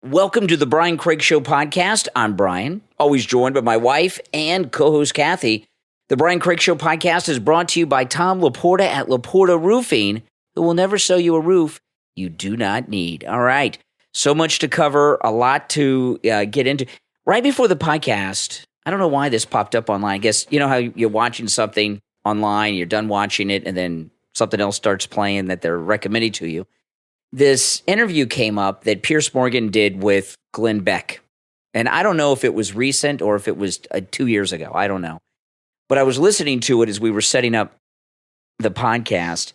Welcome to the Brian Craig Show podcast. I'm Brian, always joined by my wife and co-host Kathy. The Brian Craig Show podcast is brought to you by Tom Laporta at Leaport Roofing, who will never sell you a roof you do not need. All right, so much to cover, a lot to get into. Right before the podcast, I don't know why this popped up online. I guess you know how you're watching something online, you're done watching it, and then something else starts playing that they're recommending to you. This interview came up that Piers Morgan did with Glenn Beck. And I don't know if it was recent or if it was 2 years ago. I don't know. But I was listening to it as we were setting up the podcast.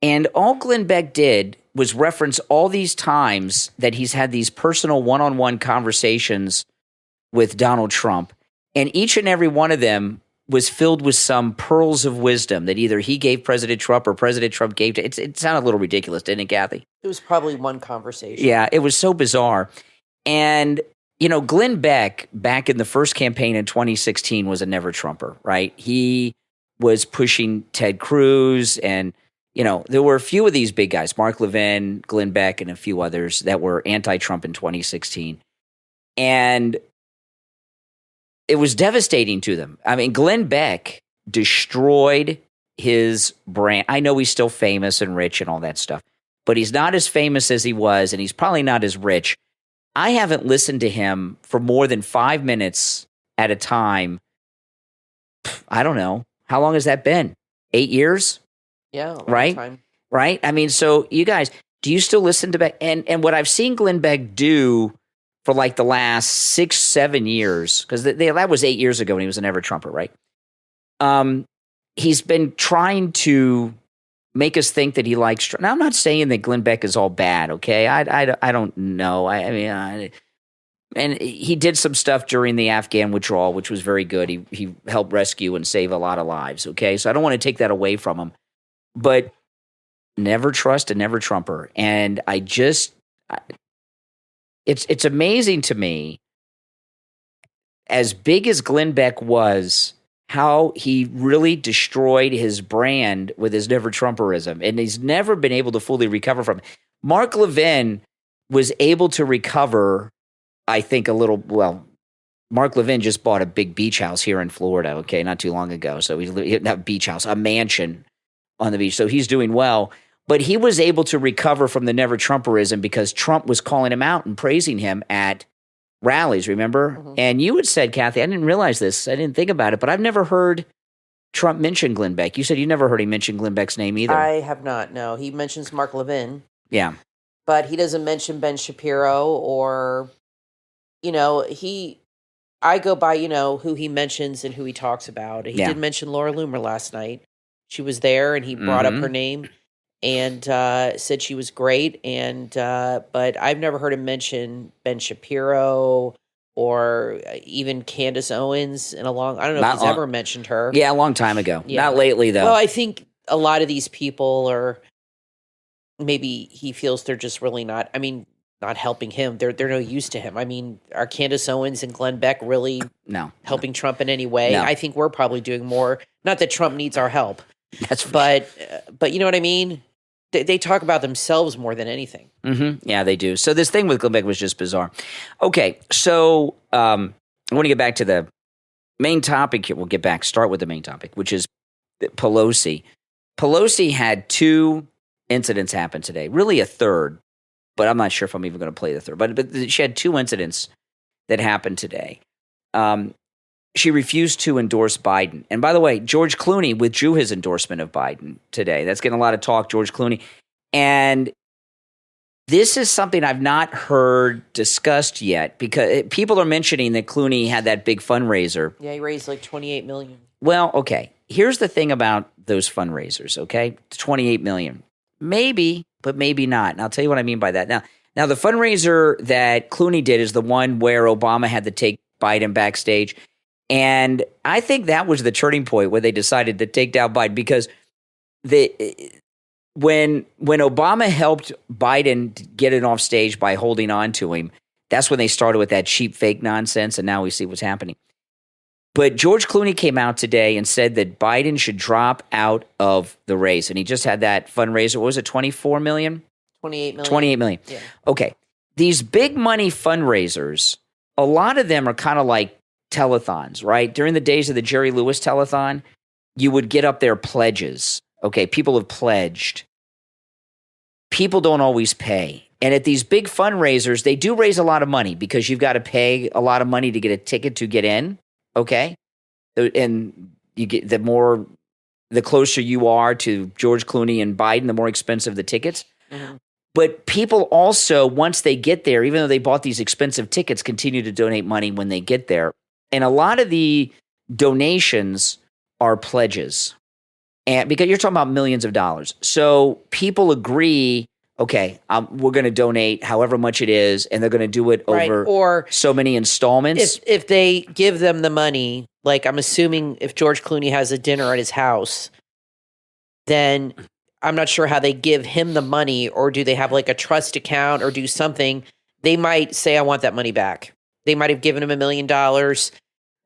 And all Glenn Beck did was reference all these times that he's had these personal one-on-one conversations with Donald Trump. And each and every one of them was filled with some pearls of wisdom that either he gave President Trump or President Trump gave to. It sounded a little ridiculous, didn't it, Kathy? It was probably one conversation. Yeah, it was so bizarre. And, you know, Glenn Beck, back in the first campaign in 2016, was a never Trumper, right? He was pushing Ted Cruz. And, you know, there were a few of these big guys, Mark Levin, Glenn Beck, and a few others that were anti-Trump in 2016. And it was devastating to them. I mean, Glenn Beck destroyed his brand. I know he's still famous and rich and all that stuff, but he's not as famous as he was, and he's probably not as rich. I haven't listened to him for more than 5 minutes at a time. I don't know. How long has that been? 8 years? Yeah, right? Time. Right? I mean, so you guys, do you still listen to Beck? And what I've seen Glenn Beck do for like the last 6-7 years, because that was 8 years ago when he was an ever-Trumper, right? He's been trying to make us think that he likes Trump. Now, I'm not saying that Glenn Beck is all bad, okay? I don't know. And he did some stuff during the Afghan withdrawal, which was very good. He helped rescue and save a lot of lives, okay? So I don't want to take that away from him. But never trust a never-Trumper. And It's amazing to me, as big as Glenn Beck was, how he really destroyed his brand with his never-Trumperism, and he's never been able to fully recover from it. Mark Levin was able to recover, I think, a little. Well, Mark Levin just bought a big beach house here in Florida, okay, not too long ago. So not beach house, a mansion on the beach. So he's doing well. But he was able to recover from the never-Trumperism because Trump was calling him out and praising him at rallies, remember? Mm-hmm. And you had said, Kathy, I didn't realize this. I didn't think about it, but I've never heard Trump mention Glenn Beck. You said you never heard him mention Glenn Beck's name either. I have not, no. He mentions Mark Levin. Yeah. But he doesn't mention Ben Shapiro or, you know, I go by, you know, who he mentions and who he talks about. He did mention Laura Loomer last night. She was there and he brought up her name. And said she was great, but I've never heard him mention Ben Shapiro or even Candace Owens I don't know if he's ever mentioned her. Yeah, a long time ago. Yeah. Not lately, though. Well, I think a lot of these people are, maybe he feels they're just really not helping him. They're no use to him. I mean, are Candace Owens and Glenn Beck really helping Trump in any way? No. I think we're probably doing more. Not that Trump needs our help. But you know what I mean? They talk about themselves more than anything. Mm-hmm. Yeah, they do. So this thing with Glenn Beck was just bizarre. Okay, so I want to get back to the main topic here. Start with the main topic, which is Pelosi. Pelosi had 2 incidents happen today, really a third, but I'm not sure if I'm even going to play the third. But she had 2 incidents that happened today. She refused to endorse Biden. And by the way, George Clooney withdrew his endorsement of Biden today. That's getting a lot of talk, George Clooney. And this is something I've not heard discussed yet because people are mentioning that Clooney had that big fundraiser. Yeah, he raised like $28 million. Well, okay. Here's the thing about those fundraisers, okay? $28 million. Maybe, but maybe not. And I'll tell you what I mean by that. Now the fundraiser that Clooney did is the one where Obama had to take Biden backstage. And I think that was the turning point where they decided to take down Biden because when Obama helped Biden get it off stage by holding on to him, that's when they started with that cheap fake nonsense, and now we see what's happening. But George Clooney came out today and said that Biden should drop out of the race, and he just had that fundraiser. What was it, $24 million? $28 million. $28 million. Yeah. Okay. these big money fundraisers, a lot of them are kind of like telethons, right? During the days of the Jerry Lewis telethon, you would get up there pledges. Okay, people have pledged. People don't always pay. And at these big fundraisers, they do raise a lot of money because you've got to pay a lot of money to get a ticket to get in, okay? And you get the closer you are to George Clooney and Biden, the more expensive the tickets. Mm-hmm. But people also, once they get there, even though they bought these expensive tickets, continue to donate money when they get there. And a lot of the donations are pledges. And because you're talking about millions of dollars. So people agree, okay, we're going to donate however much it is, and they're going to do it over or so many installments. If they give them the money, like I'm assuming if George Clooney has a dinner at his house, then I'm not sure how they give him the money, or do they have like a trust account or do something. They might say, I want that money back. They might have given him $1 million,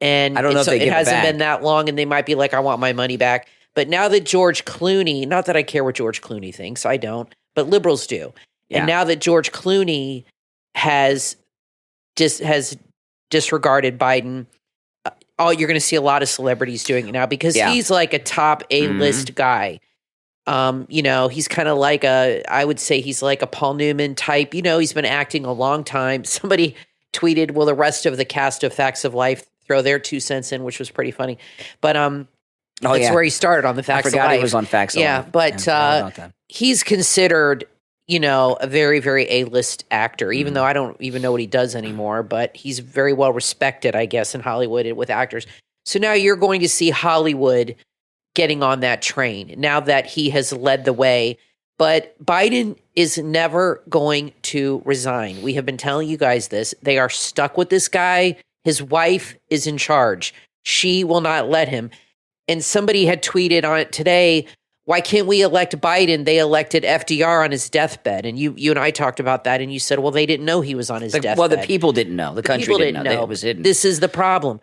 and I don't know if they give it hasn't back. been that long, and they might be like, I want my money back. But now that George Clooney, not that I care what George Clooney thinks, I don't, but liberals do. Yeah. And now that George Clooney has disregarded Biden, you're going to see a lot of celebrities doing it now because he's like a top A-list guy. He's kind of like I would say he's like a Paul Newman type. He's been acting a long time. Somebody tweeted, will the rest of the cast of Facts of Life throw their 2 cents in, which was pretty funny. But that's where he started on the Facts of Life. I forgot he was on Facts of Life. Yeah, but he's considered, a very, very A-list actor, even though I don't even know what he does anymore. But he's very well respected, I guess, in Hollywood with actors. So now you're going to see Hollywood getting on that train now that he has led the way. But Biden is never going to resign. We have been telling you guys this. They are stuck with this guy. His wife is in charge. She will not let him. And somebody had tweeted on it today, why can't we elect Biden? They elected FDR on his deathbed. And you and I talked about that, and you said, well, they didn't know he was on his deathbed. Well, the people didn't know. The country didn't know. It was hidden. This is the problem.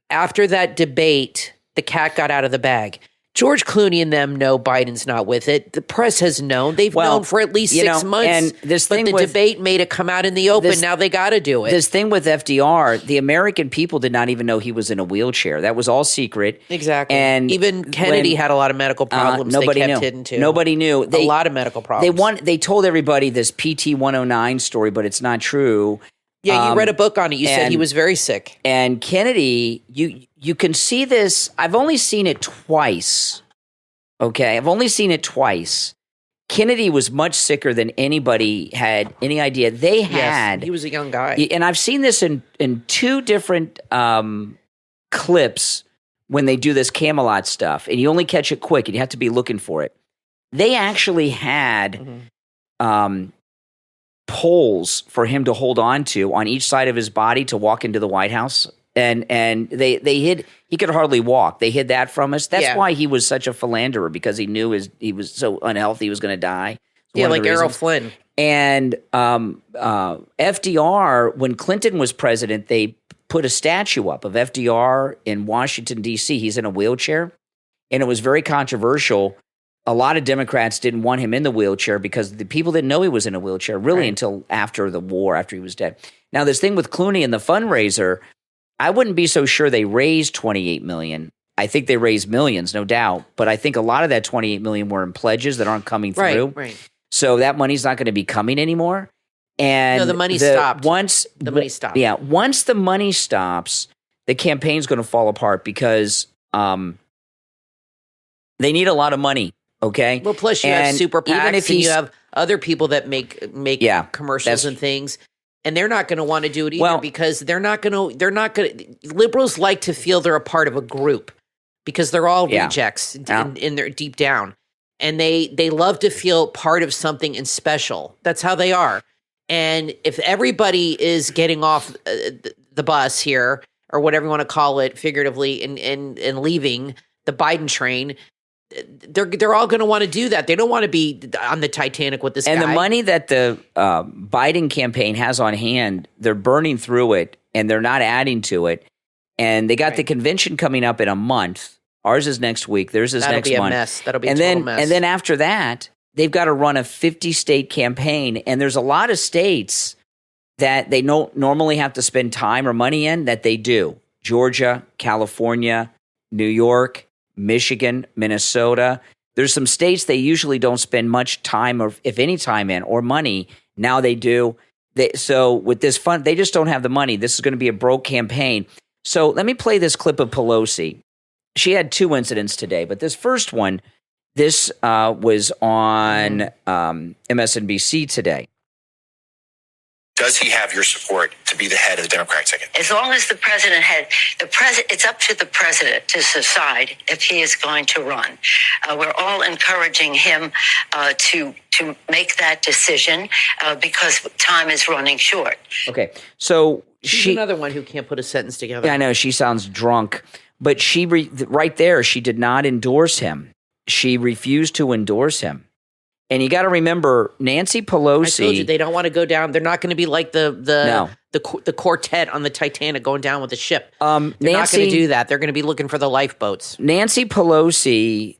After that debate, the cat got out of the bag. George Clooney and them know Biden's not with it. The press has known. They've known for at least 6 months. And the debate made it come out in the open. Now they got to do it. This thing with FDR, the American people did not even know he was in a wheelchair. That was all secret. Exactly. And even Kennedy had a lot of medical problems they kept hidden too. Nobody knew. A lot of medical problems. They told everybody this PT 109 story, but it's not true. Yeah, you read a book on it. You said he was very sick. And Kennedy, you can see this. I've only seen it twice. Okay, I've only seen it twice. Kennedy was much sicker than anybody had any idea. He was a young guy. And I've seen this in 2 different clips when they do this Camelot stuff. And you only catch it quick, and you have to be looking for it. They actually had poles for him to hold on to on each side of his body to walk into the White House. And they hid. He could hardly walk. They hid that from us. That's why he was such a philanderer, because he knew he was so unhealthy he was going to die. Yeah, like Errol Flynn. And FDR, when Clinton was president, they put a statue up of FDR in Washington, D.C. He's in a wheelchair, and it was very controversial. A lot of Democrats didn't want him in the wheelchair because the people didn't know he was in a wheelchair really until after the war, after he was dead. Now, this thing with Clooney and the fundraiser, I wouldn't be so sure they raised $28 million. I think they raised millions, no doubt. But I think a lot of that $28 million were in pledges that aren't coming through. Right. So that money's not going to be coming anymore. And the money stopped. Once the money stopped. Yeah, once the money stops, the campaign's going to fall apart because they need a lot of money. Okay. Well, plus you have super PACs, and you have other people that make commercials and things. And they're not going to want to do it either because they're not going to. Liberals like to feel they're a part of a group because they're all rejects in their deep down, and they love to feel part of something and special. That's how they are. And if everybody is getting off the bus here, or whatever you want to call it, figuratively, and leaving the Biden train, they're all going to want to do that. They don't want to be on the Titanic with this guy. And the money that the Biden campaign has on hand, they're burning through it, and they're not adding to it. And they got the convention coming up in a month. Ours is next week. Theirs is next month. That'll be a mess. That'll be a total mess. And then after that, they've got to run a 50-state campaign. And there's a lot of states that they don't normally have to spend time or money in, that they do. Georgia, California, New York, Michigan, Minnesota. There's some states they usually don't spend much time, or if any time in, or money. Now they do. So with this fund, they just don't have the money. This is going to be a broke campaign. So let me play this clip of Pelosi. She had 2 incidents today, but this first one, this was on MSNBC today. Does he have your support to be the head of the Democratic ticket? As long as it's up to the president to decide if he is going to run. We're all encouraging him to make that decision because time is running short. Okay, so she's another one who can't put a sentence together. Yeah, I know, she sounds drunk, but right there, she did not endorse him. She refused to endorse him. And you got to remember, Nancy Pelosi. I told you they don't want to go down. They're not going to be like the quartet on the Titanic going down with the ship. They're not going to do that. They're going to be looking for the lifeboats. Nancy Pelosi,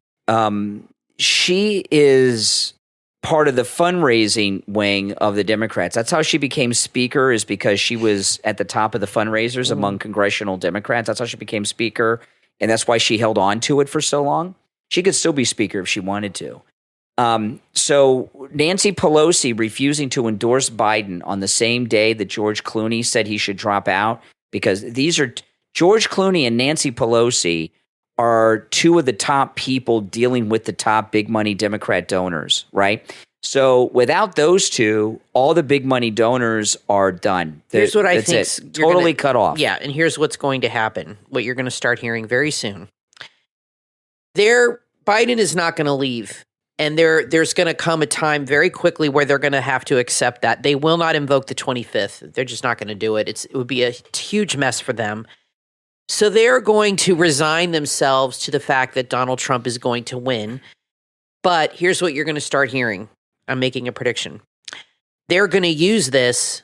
she is part of the fundraising wing of the Democrats. That's how she became speaker, is because she was at the top of the fundraisers among congressional Democrats. That's how she became speaker, and that's why she held on to it for so long. She could still be speaker if she wanted to. So Nancy Pelosi refusing to endorse Biden on the same day that George Clooney said he should drop out, because these are George Clooney and Nancy Pelosi are 2 of the top people dealing with the top big money Democrat donors, right? So without those 2, all the big money donors are done. Here's what I think. Totally cut off. Yeah, and here's what's going to happen, what you're going to start hearing very soon. Biden is not going to leave. And there's going to come a time very quickly where they're going to have to accept that. They will not invoke the 25th. They're just not going to do it. It would be a huge mess for them. So they're going to resign themselves to the fact that Donald Trump is going to win. But here's what you're going to start hearing. I'm making a prediction. They're going to use this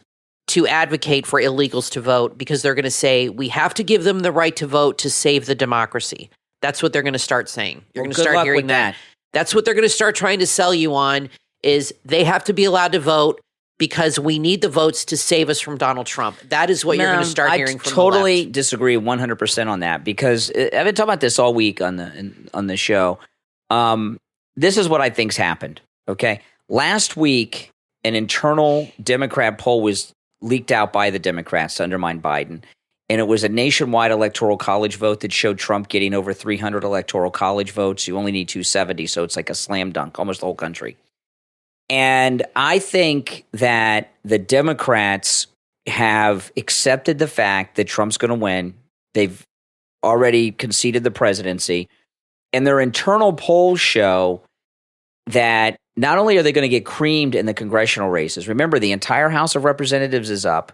to advocate for illegals to vote, because they're going to say, we have to give them the right to vote to save the democracy. That's what they're going to start saying. You're going to start hearing that. That's what they're going to start trying to sell you on, is they have to be allowed to vote because we need the votes to save us from Donald Trump. That is what you're going to start hearing from the left. I totally disagree 100% on that, because I've been talking about this all week on the show. This is what I think's happened, okay? Last week, an internal Democrat poll was leaked out by the Democrats to undermine Biden. And it was a nationwide electoral college vote that showed Trump getting over 300 electoral college votes. You only need 270, so it's like a slam dunk, almost the whole country. And I think that the Democrats have accepted the fact that Trump's going to win. They've already conceded the presidency. And their internal polls show that not only are they going to get creamed in the congressional races, remember the entire House of Representatives is up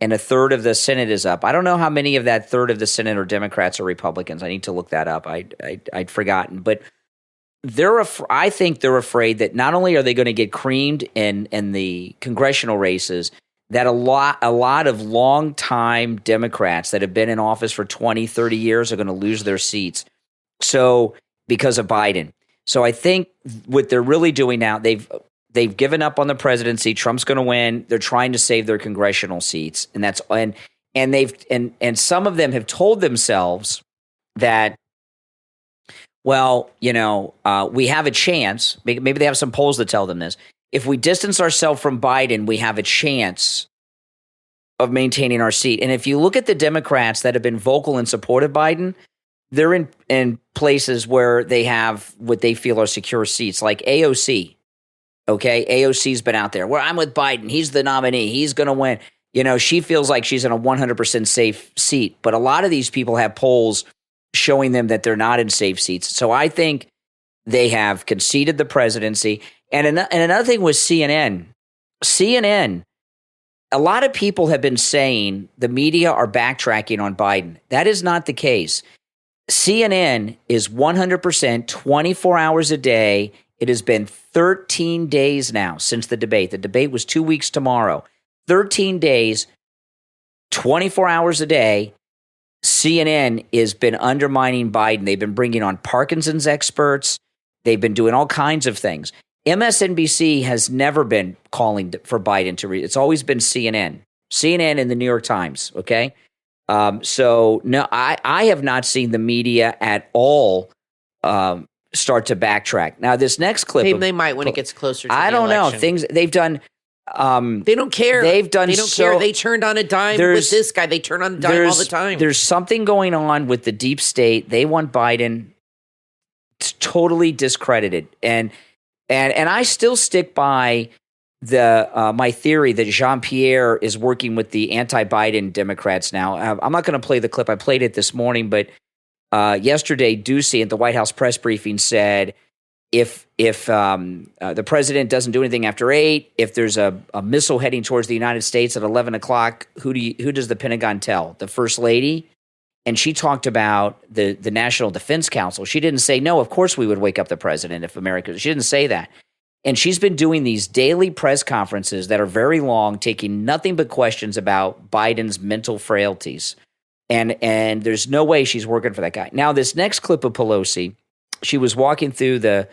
and a third of the Senate is up. I don't know how many of that third of the Senate are Democrats or Republicans. I need to look that up. I'd forgotten. But I think they're afraid that not only are they going to get creamed in the congressional races, that a lot of longtime Democrats that have been in office for 20, 30 years are going to lose their seats. So because of Biden. So I think what they're really doing now, they've given up on the presidency. Trump's going to win. They're trying to save their congressional seats, and that's and some of them have told themselves that, well, we have a chance. Maybe they have some polls that tell them this. If we distance ourselves from Biden, we have a chance of maintaining our seat. And if you look at the Democrats that have been vocal in support of Biden, they're in places where they have what they feel are secure seats, like AOC. Okay, AOC's been out there. Where I'm with Biden. He's the nominee. He's going to win. She feels like she's in a 100% safe seat. But a lot of these people have polls showing them that they're not in safe seats. So I think they have conceded the presidency. And another thing was CNN. CNN, a lot of people have been saying the media are backtracking on Biden. That is not the case. CNN is 100%, 24 hours a day. It has been 13 days now since the debate. The debate was 2 weeks tomorrow. 13 days, 24 hours a day. CNN has been undermining Biden. They've been bringing on Parkinson's experts. They've been doing all kinds of things. MSNBC has never been calling for Biden to it's always been CNN. CNN and the New York Times, okay? So, no, I have not seen the media at all start to backtrack. Now, this next clip... They might when it gets closer to I the don't election. know. Things they've done... they don't care. They don't care. They turned on a dime with this guy. They turn on a dime all the time. There's something going on with the deep state. They want Biden totally discredited. And I still stick by my theory that Jean-Pierre is working with the anti-Biden Democrats now. I'm not going to play the clip. I played it this morning, but yesterday, Ducey at the White House press briefing said, if the president doesn't do anything after 8, if there's a missile heading towards the United States at 11 o'clock, who does the Pentagon tell? The First Lady? And she talked about the National Defense Council. She didn't say, no, of course we would wake up the president if America... She didn't say that. And she's been doing these daily press conferences that are very long, taking nothing but questions about Biden's mental frailties. And there's no way she's working for that guy. Now, this next clip of Pelosi, she was walking through the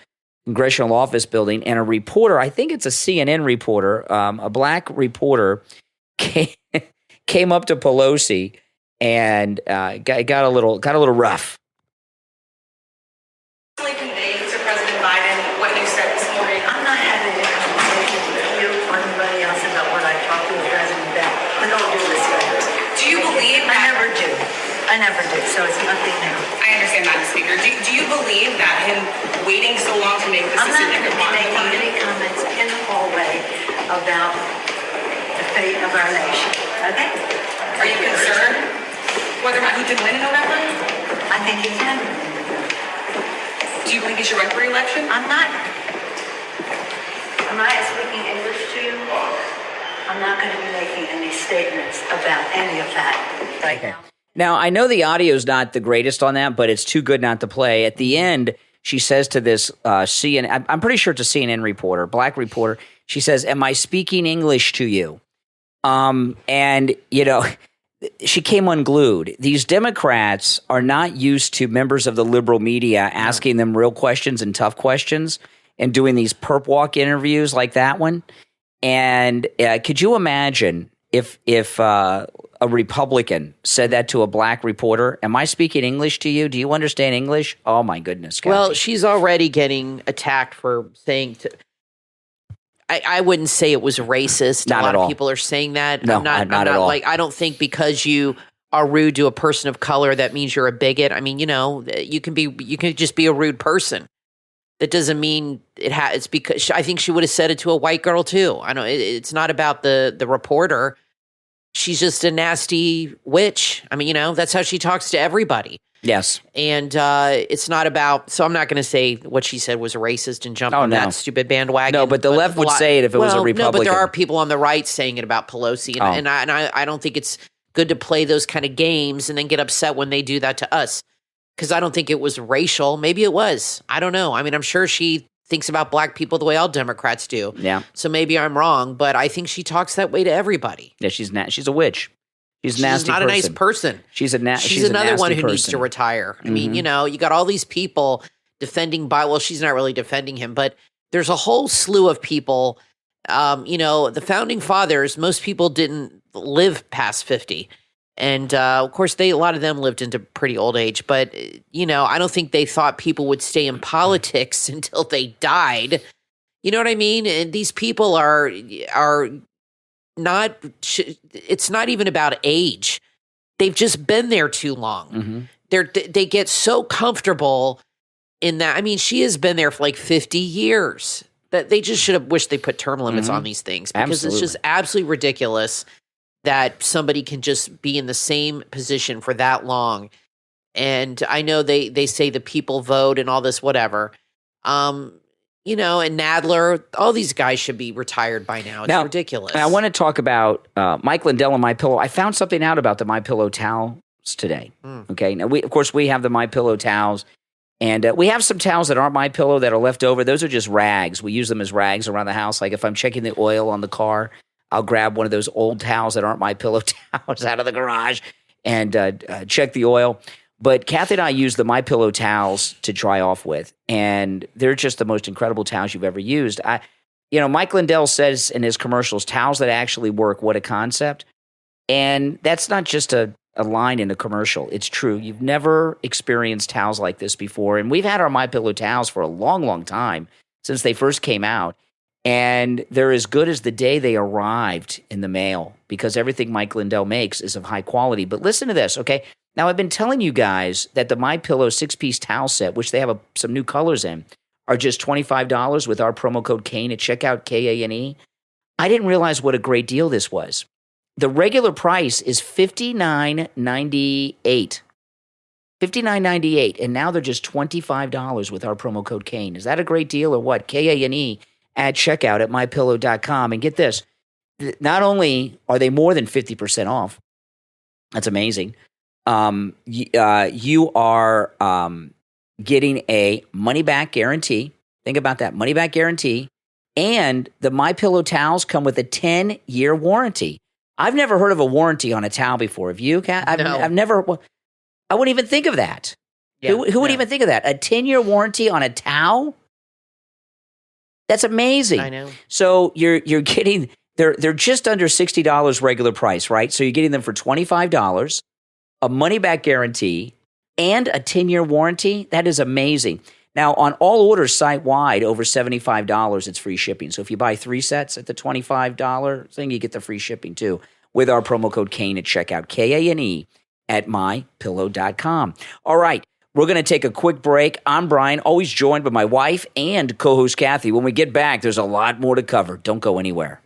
Congressional Office Building, and a reporter, I think it's a CNN reporter, a black reporter, came up to Pelosi and got a little rough. Conveying to President Biden what you said this morning. I'm not having a conversation with you or anybody else about what I talked to President Beck. We don't do this here. Do you believe that? I never do, so it's nothing new. I understand, Madam Speaker. Do you believe that him waiting so long to make this I'm not decision? going to be making any comments in the hallway about the fate of our nation. Okay? Are you concerned whether or not he can win in November? I think he can. Do you believe he should run for re-election? I'm not. Am I speaking English to you? I'm not going to be making any statements about any of that right now. Now, I know the audio's not the greatest on that, but it's too good not to play. At the end, she says to this CNN, I'm pretty sure it's a CNN reporter, black reporter, she says, am I speaking English to you? And, she came unglued. These Democrats are not used to members of the liberal media asking them real questions and tough questions and doing these perp walk interviews like that one. And could you imagine if a Republican said that to a black reporter? Am I speaking English to you? Do you understand English? Oh, my goodness. Kathy. Well, she's already getting attacked for saying I wouldn't say it was racist. Not a lot at of all. people are saying that. No, I'm not at all. Like, I don't think because you are rude to a person of color that means you're a bigot. I mean, you can just be a rude person. That doesn't mean it's because I think she would have said it to a white girl too. I know it's not about the reporter. She's just a nasty witch. I mean, that's how she talks to everybody. Yes. And it's not about, so I'm not going to say what she said was racist and jump on that stupid bandwagon. No, but the left would say it if it was a Republican. No, but there are people on the right saying it about Pelosi. And I don't think it's good to play those kind of games and then get upset when they do that to us. Because I don't think it was racial. Maybe it was. I don't know. I mean, I'm sure she thinks about black people the way all Democrats do. Yeah. So maybe I'm wrong, but I think she talks that way to everybody. Yeah, she's a witch. She's not a nice person. She's another one who needs to retire. I mean, you got all these people defending well, she's not really defending him, but there's a whole slew of people. The founding fathers, most people didn't live past 50. And, of course, a lot of them lived into pretty old age. But, I don't think they thought people would stay in politics until they died. You know what I mean? And these people are not, it's not even about age. They've just been there too long. Mm-hmm. They get so comfortable in that. I mean, she has been there for like 50 years. That they just should have wished they put term limits on these things because it's just absolutely ridiculous that somebody can just be in the same position for that long. And I know they say the people vote and all this, whatever. And Nadler, all these guys should be retired by now. It's ridiculous. I want to talk about Mike Lindell and MyPillow. I found something out about the MyPillow towels today. Okay. Now, we have the MyPillow towels. And we have some towels that aren't MyPillow that are left over. Those are just rags. We use them as rags around the house. Like if I'm checking the oil on the car, I'll grab one of those old towels that aren't MyPillow towels out of the garage and check the oil. But Kathy and I use the MyPillow towels to dry off with, and they're just the most incredible towels you've ever used. Mike Lindell says in his commercials, towels that actually work, what a concept. And that's not just a line in a commercial. It's true. You've never experienced towels like this before. And we've had our MyPillow towels for a long, long time, since they first came out. And they're as good as the day they arrived in the mail, because everything Mike Lindell makes is of high quality. But listen to this, okay? Now, I've been telling you guys that the MyPillow 6-piece towel set, which they have some new colors in, are just $25 with our promo code Kane at checkout, Kane. I didn't realize what a great deal this was. The regular price is $59.98. $59.98, and now they're just $25 with our promo code Kane. Is that a great deal or what? Kane at checkout at mypillow.com. And get this, not only are they more than 50% off, that's amazing, you are getting a money-back guarantee. Think about that, money-back guarantee. And the MyPillow towels come with a 10-year warranty. I've never heard of a warranty on a towel before. Have you, Kat? No. I've never. I wouldn't even think of that. Yeah, who would even think of that? A 10-year warranty on a towel? That's amazing. I know. So you're getting they're just under $60 regular price, right? So you're getting them for $25, a money back guarantee, and a 10-year warranty. That is amazing. Now, on all orders site-wide over $75, it's free shipping. So if you buy 3 sets at the $25 thing, you get the free shipping too with our promo code Kane at checkout, Kane at mypillow.com. All right, we're going to take a quick break. I'm Brian, always joined by my wife and co-host Kathy. When we get back, there's a lot more to cover. Don't go anywhere.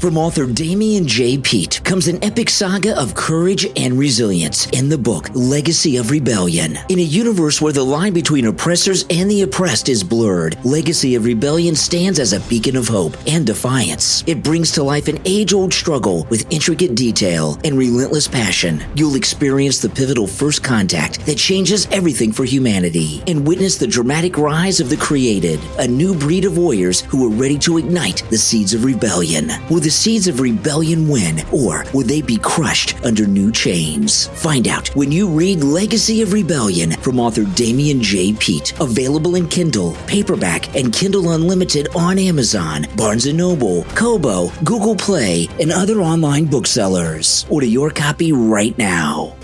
From author Damian J. Peet comes an epic saga of courage and resilience in the book Legacy of Rebellion. In a universe where the line between oppressors and the oppressed is blurred, Legacy of Rebellion stands as a beacon of hope and defiance. It brings to life an age-old struggle with intricate detail and relentless passion. You'll experience the pivotal first contact that changes everything for humanity and witness the dramatic rise of the created, a new breed of warriors who are ready to ignite the seeds of rebellion. Will the seeds of rebellion win, or will they be crushed under new chains? Find out when you read Legacy of Rebellion from author Damian J. Peet. Available in Kindle, paperback, and Kindle Unlimited on Amazon, Barnes & Noble, Kobo, Google Play, and other online booksellers. Order your copy right now.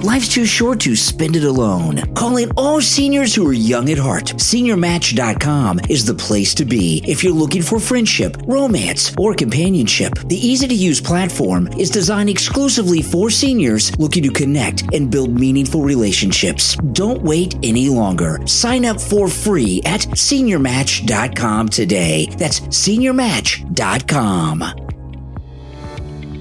Life's too short to spend it alone. Calling all seniors who are young at heart. SeniorMatch.com is the place to be if you're looking for friendship, romance, or companionship. The easy-to-use platform is designed exclusively for seniors looking to connect and build meaningful relationships. Don't wait any longer. Sign up for free at SeniorMatch.com today. That's SeniorMatch.com.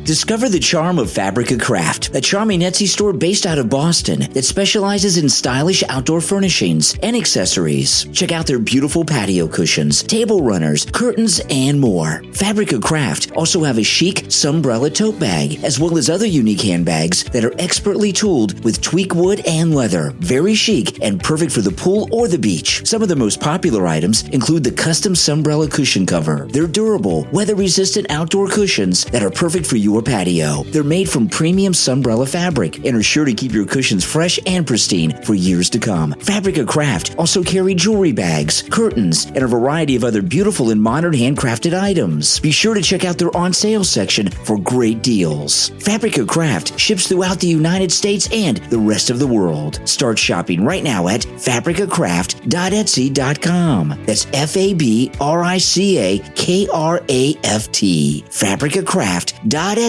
Discover the charm of Fabrica Craft, a charming Etsy store based out of Boston that specializes in stylish outdoor furnishings and accessories. Check out their beautiful patio cushions, table runners, curtains, and more. Fabrica Craft also have a chic sunbrella tote bag, as well as other unique handbags that are expertly tooled with tweak wood and leather. Very chic and perfect for the pool or the beach. Some of the most popular items include the custom sunbrella cushion cover. They're durable, weather-resistant outdoor cushions that are perfect for your patio. They're made from premium sunbrella fabric and are sure to keep your cushions fresh and pristine for years to come. Fabrica Craft also carry jewelry bags, curtains, and a variety of other beautiful and modern handcrafted items. Be sure to check out their on-sale section for great deals. Fabrica Craft ships throughout the United States and the rest of the world. Start shopping right now at fabricacraft.etsy.com. That's FABRICACRAFT. fabricacraft.etsy.com.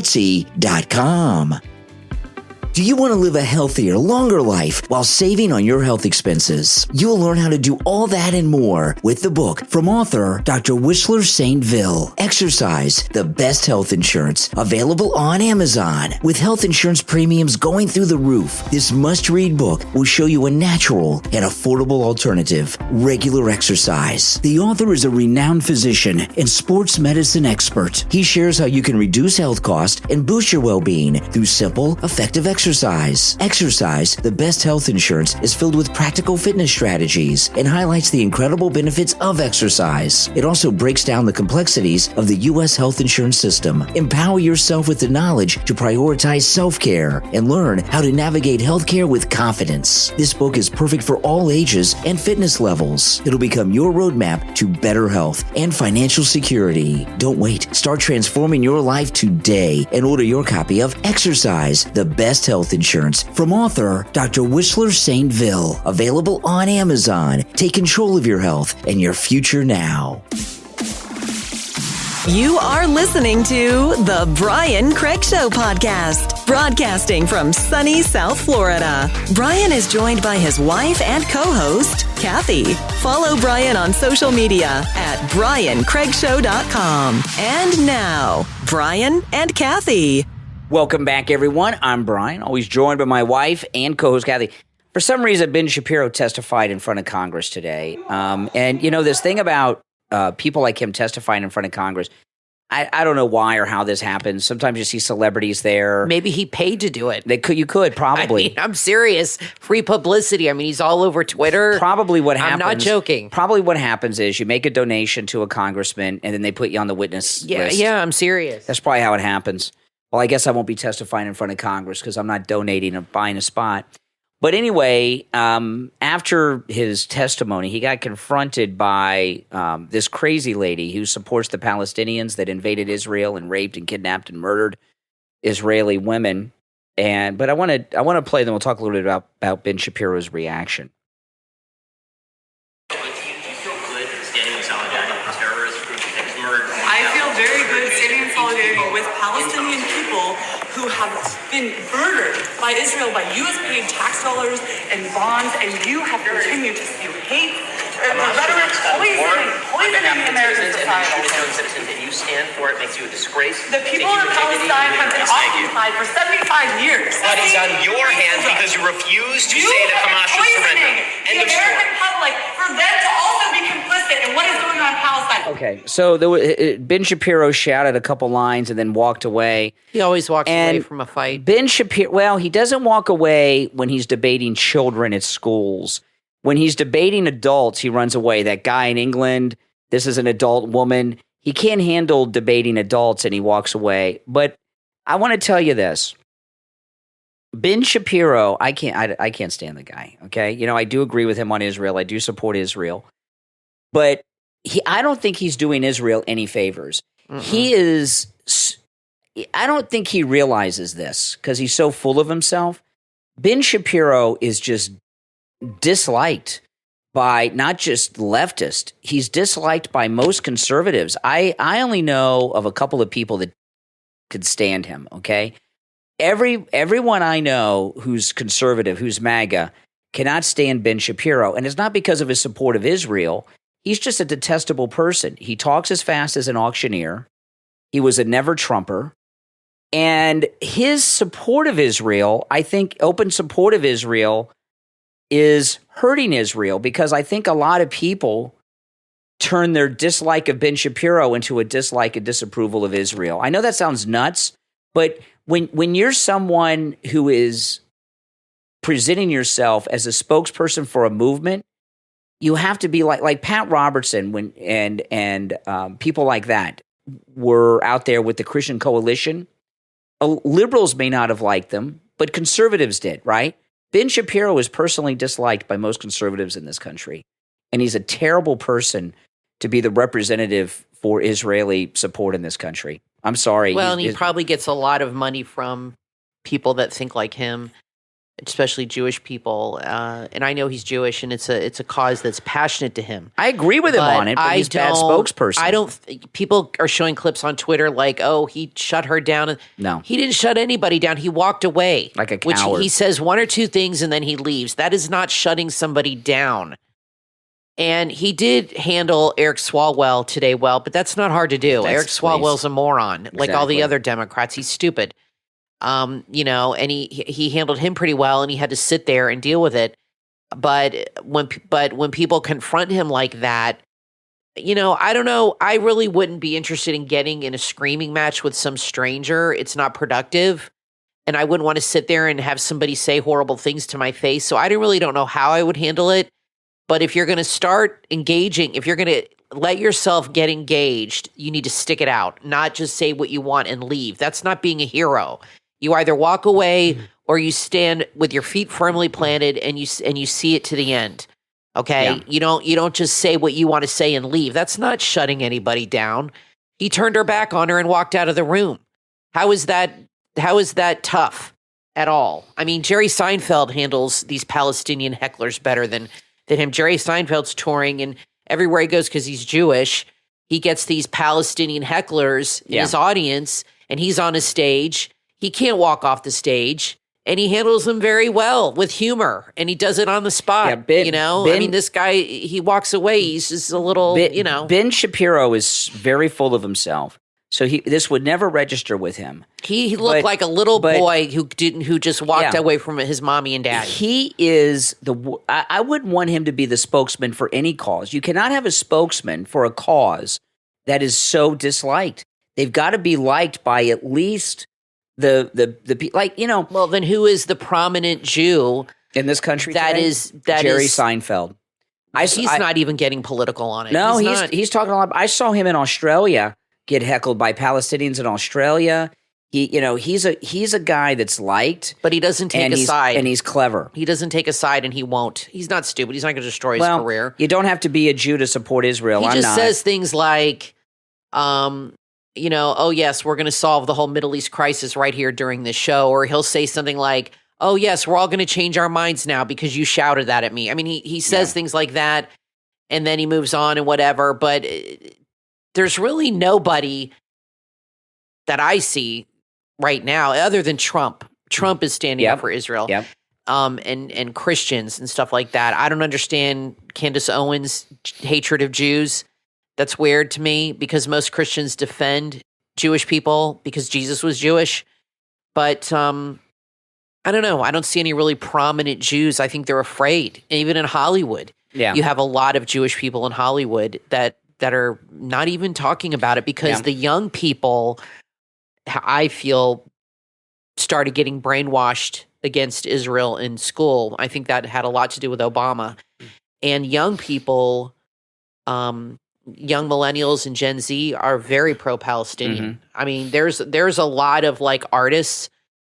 Do you want to live a healthier, longer life while saving on your health expenses? You'll learn how to do all that and more with the book from author Dr. Whistler St. Ville, Exercise, the Best Health Insurance, available on Amazon. With health insurance premiums going through the roof, this must-read book will show you a natural and affordable alternative, regular exercise. The author is a renowned physician and sports medicine expert. He shares how you can reduce health costs and boost your well-being through simple, effective exercise exercise. Exercise, the best health insurance, is filled with practical fitness strategies and highlights the incredible benefits of exercise. It also breaks down the complexities of the U.S. health insurance system. Empower yourself with the knowledge to prioritize self-care and learn how to navigate healthcare with confidence. This book is perfect for all ages and fitness levels. It'll become your roadmap to better health and financial security. Don't wait. Start transforming your life today and order your copy of Exercise, the Best Health Insurance from author Dr. Whistler Saintville. Available on Amazon. Take control of your health and your future now. You are listening to the Brian Craig Show podcast, broadcasting from sunny South Florida. Brian is joined by his wife and co-host, Kathy. Follow Brian on social media at briancraigshow.com. And now, Brian and Kathy. Welcome back, everyone. I'm Brian, always joined by my wife and co-host, Kathy. For some reason, Ben Shapiro testified in front of Congress today. And, you know, this thing about people like him testifying in front of Congress, I don't know why or how this happens. Sometimes you see celebrities there. Maybe he paid to do it. You could, probably. I mean, I'm serious. Free publicity. I mean, he's all over Twitter. Probably what happens. I'm not joking. Probably what happens is you make a donation to a congressman and then they put you on the witness list. Yeah, I'm serious. That's probably how it happens. Well, I guess I won't be testifying in front of Congress because I'm not donating or buying a spot. But anyway, after his testimony, he got confronted by this crazy lady who supports the Palestinians that invaded Israel and raped and kidnapped and murdered Israeli women. But I want to play them. We'll talk a little bit about Ben Shapiro's reaction. Do you feel good standing in solidarity with terrorist groups that was murdered? I feel very good standing in solidarity with Palestinian people who have been murdered by Israel, by U.S.-paid tax dollars and bonds, and you have continued to spew hate, rhetoric, poisoning the American society. Citizens, and you stand for it makes you a disgrace. The people of Palestine have been occupied for 75 years. But it's on your hands because you refuse to say that Hamas should surrender. End of story. The American public, for them to also be complicit in what is going on in Palestine. Okay, so Ben Shapiro shouted a couple lines and then walked away. He always walks away from a fight. Ben Shapiro, well, he doesn't walk away when he's debating children at schools. When he's debating adults, he runs away. That guy in England, this is an adult woman. He can't handle debating adults and he walks away. But I want to tell you this. Ben Shapiro, I can't stand the guy, okay? You know, I do agree with him on Israel. I do support Israel. But I don't think he's doing Israel any favors. I don't think he realizes this because he's so full of himself. Ben Shapiro is just disliked by not just leftists. He's disliked by most conservatives. I only know of a couple of people that could stand him, okay? Everyone I know who's conservative, who's MAGA, cannot stand Ben Shapiro. And it's not because of his support of Israel. He's just a detestable person. He talks as fast as an auctioneer. He was a never-Trumper. And his support of Israel, I think open support of Israel is hurting Israel because I think a lot of people turn their dislike of Ben Shapiro into a dislike and disapproval of Israel. I know that sounds nuts, but when you're someone who is presenting yourself as a spokesperson for a movement, you have to be like Pat Robertson and people like that were out there with the Christian Coalition. Liberals may not have liked them, but conservatives did, right? Ben Shapiro is personally disliked by most conservatives in this country, and he's a terrible person to be the representative for Israeli support in this country. I'm sorry. Well, and he probably gets a lot of money from people that think like him, especially Jewish people. And I know he's Jewish, and it's a cause that's passionate to him. I agree with him on it, but he's a bad spokesperson. People are showing clips on Twitter like, oh, he shut her down. No. He didn't shut anybody down. He walked away. Like a coward. Which he says one or two things, and then he leaves. That is not shutting somebody down. And he did handle Eric Swalwell today well, but that's not hard to do. Eric Swalwell's a moron, like all the other Democrats. He's stupid. And he handled him pretty well, and he had to sit there and deal with it. But when people confront him like that, I don't know. I really wouldn't be interested in getting in a screaming match with some stranger. It's not productive. and I wouldn't want to sit there and have somebody say horrible things to my face. So I really don't know how I would handle it. But if you're going to start engaging, if you're going to let yourself get engaged, you need to stick it out, not just say what you want and leave. That's not being a hero. You either walk away or you stand with your feet firmly planted and you see it to the end. Okay? Yeah. You don't just say what you want to say and leave. That's not shutting anybody down. He turned her back on her and walked out of the room. How is that tough at all? I mean, Jerry Seinfeld handles these Palestinian hecklers better than him. Jerry Seinfeld's touring, and everywhere he goes, because he's Jewish, he gets these Palestinian hecklers in his audience, and he's on a stage. He can't walk off the stage, and he handles them very well with humor, and he does it on the spot. Yeah, I mean, this guy, he walks away. He's just a little, Ben Shapiro is very full of himself. So this would never register with him. He looked like a little boy who just walked away from his mommy and daddy. He is I wouldn't want him to be the spokesman for any cause. You cannot have a spokesman for a cause that is so disliked. They've got to be liked by at least the people. Well, then who is the prominent Jew in this country? That today? is Jerry Seinfeld. He's not even getting political on it. No, he's talking a lot. I saw him in Australia get heckled by Palestinians in Australia. He's a guy that's liked, but he doesn't take a side, and he's clever. He doesn't take a side, and he won't. He's not stupid. He's not going to destroy his career. You don't have to be a Jew to support Israel. He just says things like, oh yes, we're going to solve the whole Middle East crisis right here during this show, or he'll say something like, oh yes, we're all going to change our minds now because you shouted that at me. I mean, he says things like that, and then he moves on and whatever, but there's really nobody that I see right now other than Trump. Trump is standing up for Israel. Yep. And Christians and stuff like that. I don't understand Candace Owens' hatred of Jews. That's weird to me because most Christians defend Jewish people because Jesus was Jewish. But I don't know. I don't see any really prominent Jews. I think they're afraid. And even in Hollywood, you have a lot of Jewish people in Hollywood that are not even talking about it because the young people, I feel, started getting brainwashed against Israel in school. I think that had a lot to do with Obama. And young people, young millennials and Gen Z are very pro-Palestinian. Mm-hmm. I mean, there's a lot of artists,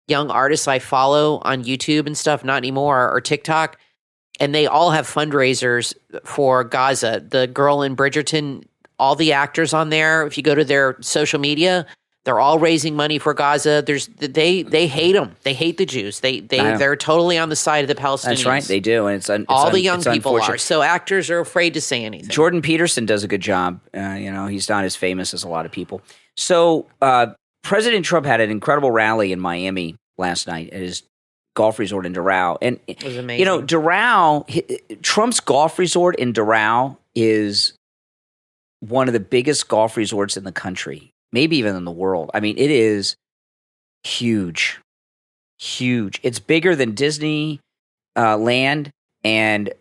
young artists I follow on YouTube and stuff, not anymore, or TikTok, and they all have fundraisers for Gaza. The girl in Bridgerton, all the actors on there, if you go to their social media, they're all raising money for Gaza. They hate them. They hate the Jews. They're totally on the side of the Palestinians. That's right. They do, and the young people are. So actors are afraid to say anything. Jordan Peterson does a good job. He's not as famous as a lot of people. So President Trump had an incredible rally in Miami last night at his golf resort in Doral. And, it was amazing. Doral, Trump's golf resort in Doral is one of the biggest golf resorts in the country, maybe even in the world. I mean, it is huge, huge. It's bigger than Disney Land and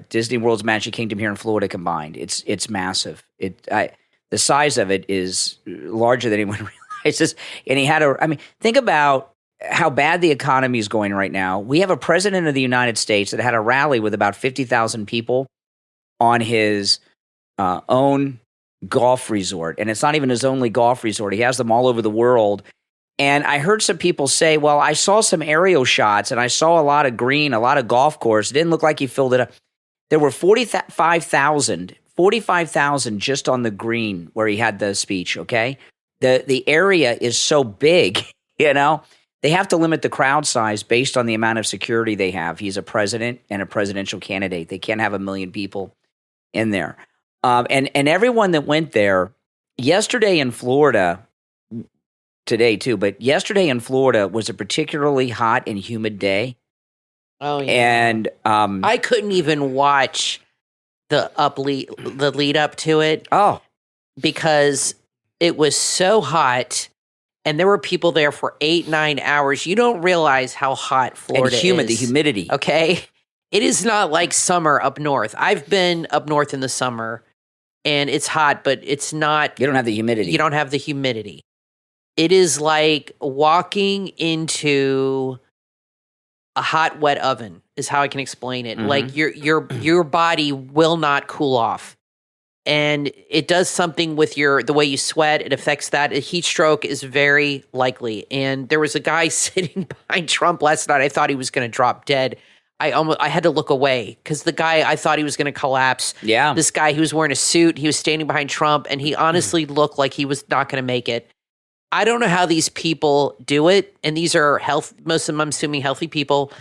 Disney World's Magic Kingdom here in Florida combined. It's massive. The size of it is larger than anyone realizes. And think about how bad the economy is going right now. We have a president of the United States that had a rally with about 50,000 people on his own golf resort. And it's not even his only golf resort. He has them all over the world. And I heard some people say, well, I saw some aerial shots and I saw a lot of green, a lot of golf course. It didn't look like he filled it up. There were 45,000 just on the green where he had the speech, okay? The area is so big, They have to limit the crowd size based on the amount of security they have. He's a president and a presidential candidate. They can't have 1 million people in there. And everyone that went there yesterday in Florida, today too, but yesterday in Florida was a particularly hot and humid day. Oh, yeah. And I couldn't even watch the lead up to it. Oh, because it was so hot. And there were people there for 8-9 hours. You don't realize how hot Florida is. And humid, is. The humidity. Okay? It is not like summer up north. I've been up north in the summer, and it's hot, but it's not... You don't have the humidity. You don't have the humidity. it is like walking into a hot, wet oven is how I can explain it. Mm-hmm. Like your body will not cool off. And it does something with the way you sweat. It affects that. A heat stroke is very likely. And there was a guy sitting behind Trump last night. I thought he was going to drop dead. I had to look away because the guy, I thought he was going to collapse. Yeah. This guy, he was wearing a suit. He was standing behind Trump, and he honestly looked like he was not going to make it. I don't know how these people do it. And these are most of them, I'm assuming, healthy people.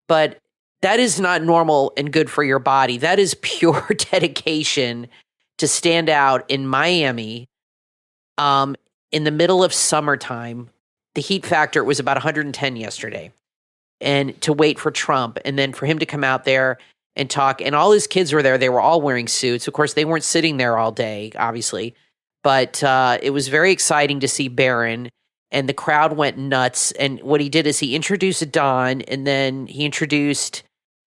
But that is not normal and good for your body. That is pure dedication to stand out in Miami in the middle of summertime. The heat factor was about 110 yesterday. And to wait for Trump, and then for him to come out there and talk. And all his kids were there. They were all wearing suits. Of course, they weren't sitting there all day, obviously. But it was very exciting to see Barron, and the crowd went nuts. And what he did is he introduced Don, and then he introduced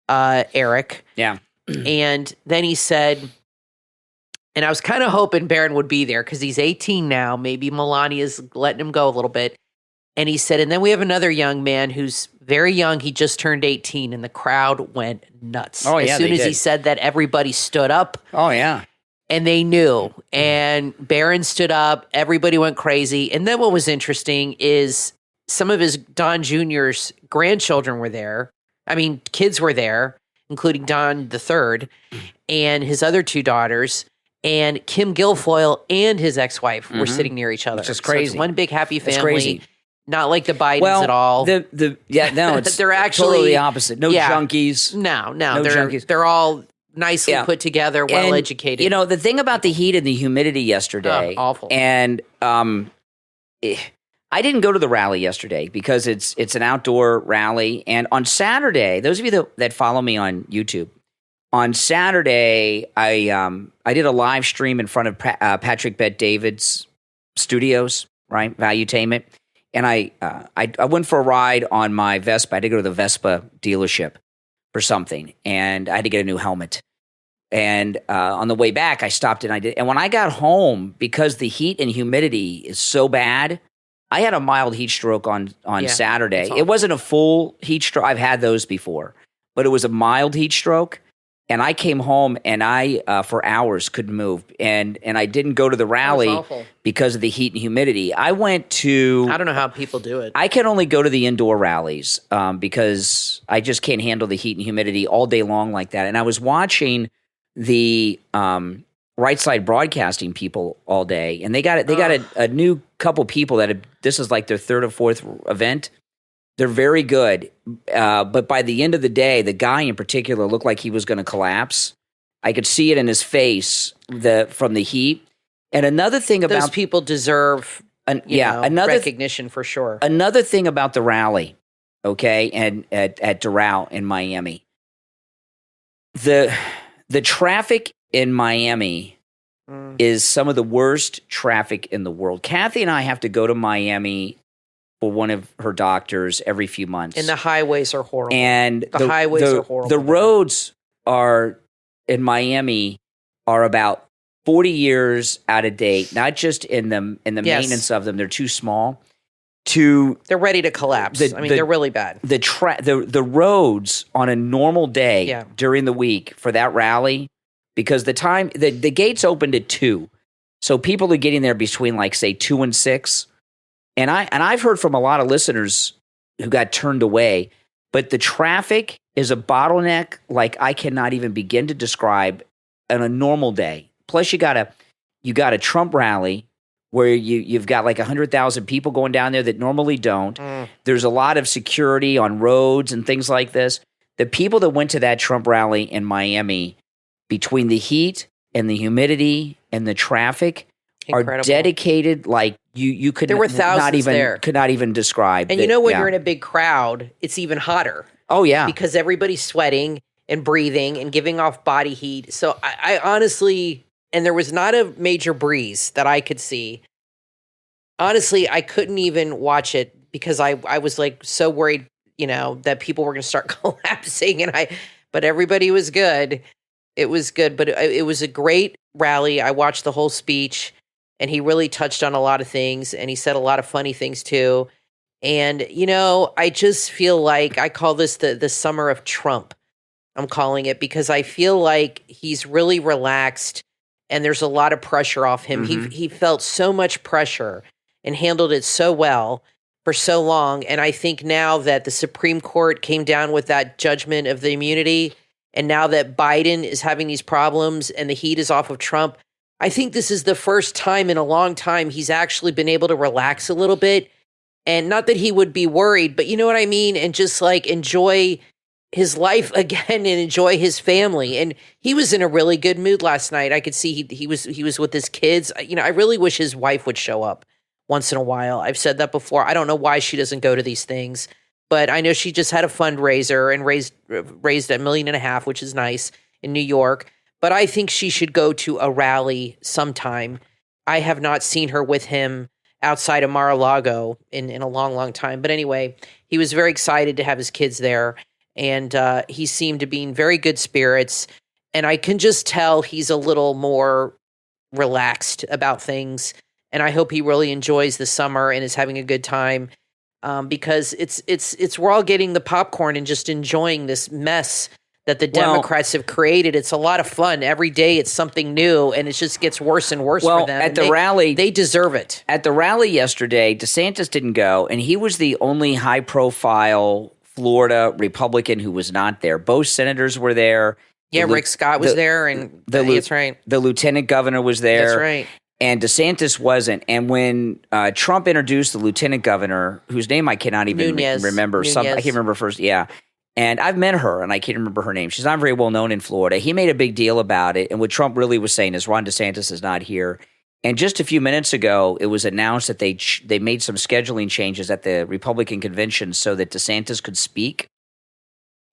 Eric. Yeah. And then he said, and I was kind of hoping Barron would be there because he's 18 now. Maybe Melania's letting him go a little bit. And he said, and then we have another young man who's very young. He just turned 18, and the crowd went nuts. Oh, yeah, as soon as he said that, everybody stood up. Oh, yeah. And they knew. And Barron stood up. Everybody went crazy. And then what was interesting is some of his Don Jr.'s grandchildren were there. I mean, kids were there, including Don III and his other two daughters. And Kim Guilfoyle and his ex-wife were sitting near each other. Which is So crazy. it's one big happy family. It's crazy. Not like the Bidens at all. It's they're actually totally the opposite. No junkies. No, No junkies. they're all nicely put together, well educated. You know, the thing about the heat and the humidity yesterday, awful. And I didn't go to the rally yesterday because it's an outdoor rally. And on Saturday, those of you that follow me on YouTube, on Saturday I did a live stream in front of Patrick Bet-David's studios, right, Valuetainment. And I went for a ride on my Vespa. I had to go to the Vespa dealership for something, and I had to get a new helmet. And on the way back, I stopped and I did. And when I got home, because the heat and humidity is so bad, I had a mild heat stroke on Saturday. It wasn't a full heat stroke. I've had those before, but it was a mild heat stroke. And I came home and I, for hours, couldn't move. And I didn't go to the rally because of the heat and humidity. I went to... I don't know how people do it. I can only go to the indoor rallies because I just can't handle the heat and humidity all day long like that. And I was watching the Right Side Broadcasting people all day. And they got a new couple people this is like their third or fourth event. They're very good, but by the end of the day, the guy in particular looked like he was going to collapse. I could see it in his face from the heat. And another thing about those people deserve, recognition for sure. Another thing about the rally, okay, and at Doral in Miami, the traffic in Miami is some of the worst traffic in the world. Kathy and I have to go to Miami for one of her doctors every few months. And the highways are horrible. And the highways are horrible. The roads in Miami are about 40 years out of date, not just in the maintenance of them. They're too small. They're ready to collapse. They're really bad. The roads on a normal day during the week for that rally, because the gates opened at 2. So people are getting there between like say 2 and 6. And I've heard from a lot of listeners who got turned away, but the traffic is a bottleneck like I cannot even begin to describe on a normal day. Plus, you got a Trump rally where you've got like 100,000 people going down there that normally don't. There's a lot of security on roads and things like this. The people that went to that Trump rally in Miami, between the heat and the humidity and the traffic, are dedicated like you could. There were thousands there. Could not even describe. And when you're in a big crowd, it's even hotter. Oh yeah, because everybody's sweating and breathing and giving off body heat. So I honestly, and there was not a major breeze that I could see. Honestly, I couldn't even watch it because I was like so worried, that people were going to start collapsing. But everybody was good. It was good, but it was a great rally. I watched the whole speech. and he really touched on a lot of things, and he said a lot of funny things too. And, I just feel like I call this the summer of Trump. I'm calling it because I feel like he's really relaxed and there's a lot of pressure off him. He felt so much pressure and handled it so well for so long. And I think now that the Supreme Court came down with that judgment of the immunity, and now that Biden is having these problems and the heat is off of Trump, I think this is the first time in a long time he's actually been able to relax a little bit. And not that he would be worried, but you know what I mean? And just like enjoy his life again and enjoy his family. And he was in a really good mood last night. I could see he was with his kids. I really wish his wife would show up once in a while. I've said that before. I don't know why she doesn't go to these things, but I know she just had a fundraiser and raised $1.5 million, which is nice, in New York. But I think she should go to a rally sometime. I have not seen her with him outside of Mar-a-Lago in a long, long time. But anyway, he was very excited to have his kids there, and he seemed to be in very good spirits. And I can just tell he's a little more relaxed about things. And I hope he really enjoys the summer and is having a good time, because it's we're all getting the popcorn and just enjoying this mess that the Democrats have created. It's a lot of fun. Every day it's something new, and it just gets worse and worse for them. At the rally, they deserve it. At the rally yesterday, DeSantis didn't go, and he was the only high-profile Florida Republican who was not there. Both senators were there. Yeah, Rick Scott was there, and that's right. The lieutenant governor was there. That's right. And DeSantis wasn't. And when Trump introduced the lieutenant governor, whose name I cannot even remember. I can't remember first. Yeah. And I've met her, and I can't remember her name. She's not very well known in Florida. He made a big deal about it. And what Trump really was saying is Ron DeSantis is not here. And just a few minutes ago, it was announced that they made some scheduling changes at the Republican convention so that DeSantis could speak.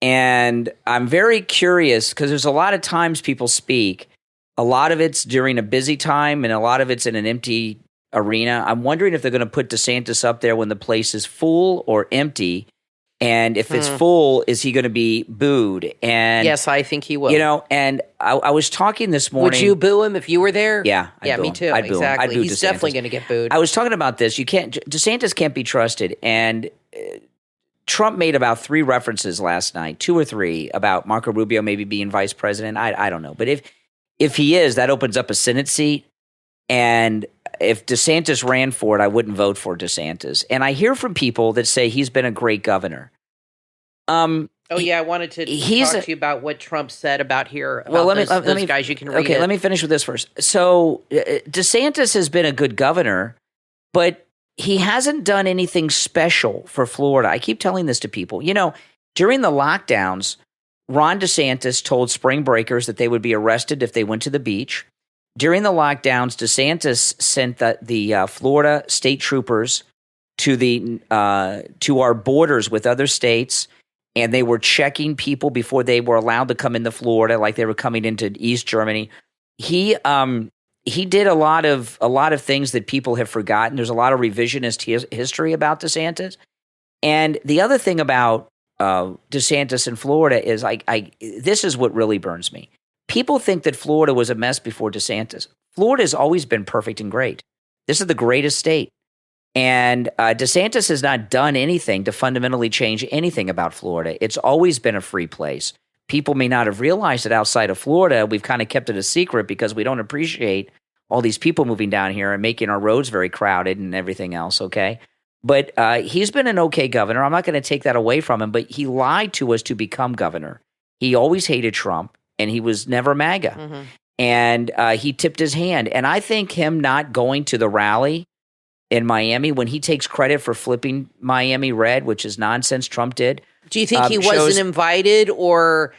And I'm very curious because there's a lot of times people speak. A lot of it's during a busy time, and a lot of it's in an empty arena. I'm wondering if they're going to put DeSantis up there when the place is full or empty. And if it's full, is he going to be booed? And yes, I think he will. And I was talking this morning. Would you boo him if you were there? Yeah, I'd boo me him. too. I'd boo exactly. him. I'd boo He's definitely going to get booed. I was talking about this. DeSantis can't be trusted. And Trump made about 3 references last night, 2 or 3, about Marco Rubio maybe being vice president. I don't know. But if he is, that opens up a Senate seat. And if DeSantis ran for it, I wouldn't vote for DeSantis. And I hear from people that say he's been a great governor. I wanted to talk to you about what Trump said about here. About let me guys. You can read Okay, it. let me finish with this first. So DeSantis has been a good governor, but he hasn't done anything special for Florida. I keep telling this to people. During the lockdowns, Ron DeSantis told spring breakers that they would be arrested if they went to the beach. During the lockdowns, DeSantis sent the Florida state troopers to our borders with other states, and they were checking people before they were allowed to come into Florida, like they were coming into East Germany. He did a lot of things that people have forgotten. There's a lot of revisionist history about DeSantis. And the other thing about DeSantis in Florida is this is what really burns me. People think that Florida was a mess before DeSantis. Florida has always been perfect and great. This is the greatest state. And DeSantis has not done anything to fundamentally change anything about Florida. It's always been a free place. People may not have realized that outside of Florida, we've kind of kept it a secret because we don't appreciate all these people moving down here and making our roads very crowded and everything else, okay? But he's been an okay governor. I'm not going to take that away from him, but he lied to us to become governor. He always hated Trump, and he was never MAGA. Mm-hmm. And he tipped his hand. And I think him not going to the rally in Miami, when he takes credit for flipping Miami red, which is nonsense Trump did. Do you think he wasn't invited, or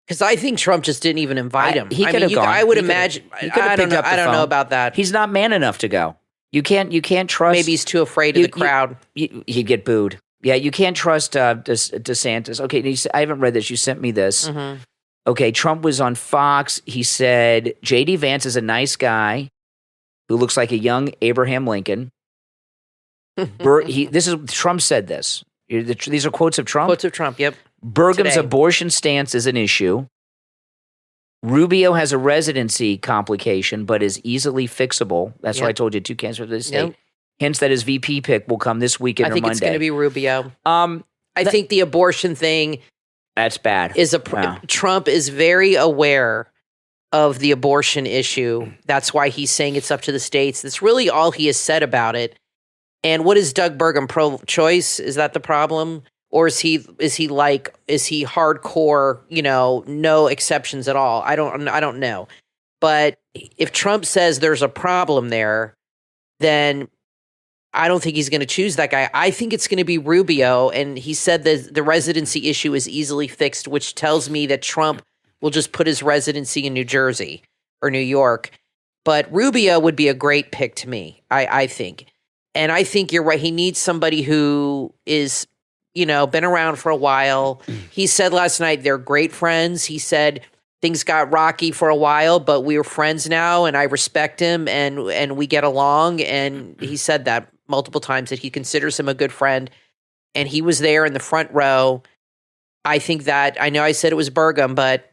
because I think Trump just didn't even invite him? He could have gone. I would imagine. I don't know about that. He's not man enough to go. You can't trust. Maybe he's too afraid of the crowd. He'd get booed. Yeah, you can't trust DeSantis. Okay, I haven't read this. You sent me this. Mm-hmm. Okay, Trump was on Fox. He said J.D. Vance is a nice guy who looks like a young Abraham Lincoln. Trump said this. These are quotes of Trump? Quotes of Trump, yep. Burgum's abortion stance is an issue. Rubio has a residency complication, but is easily fixable. That's why I told you 2 candidates for the state. Hints that his VP pick will come this weekend or Monday. I think it's going to be Rubio. I think the abortion thing... That's bad. Trump is very aware of the abortion issue. That's why he's saying it's up to the states. That's really all he has said about it. And what is Doug Burgum, pro-choice? Is that the problem? Or is he hardcore, no exceptions at all? I don't know. But if Trump says there's a problem there, then I don't think he's going to choose that guy. I think it's going to be Rubio. And he said that the residency issue is easily fixed, which tells me that Trump will just put his residency in New Jersey or New York. But Rubio would be a great pick to me, I think. And I think you're right. He needs somebody who is, been around for a while. He said last night they're great friends. He said things got rocky for a while, but we are friends now, and I respect him, and we get along. And he said that multiple times, that he considers him a good friend. And he was there in the front row. I think that, I know I said it was Burgum, but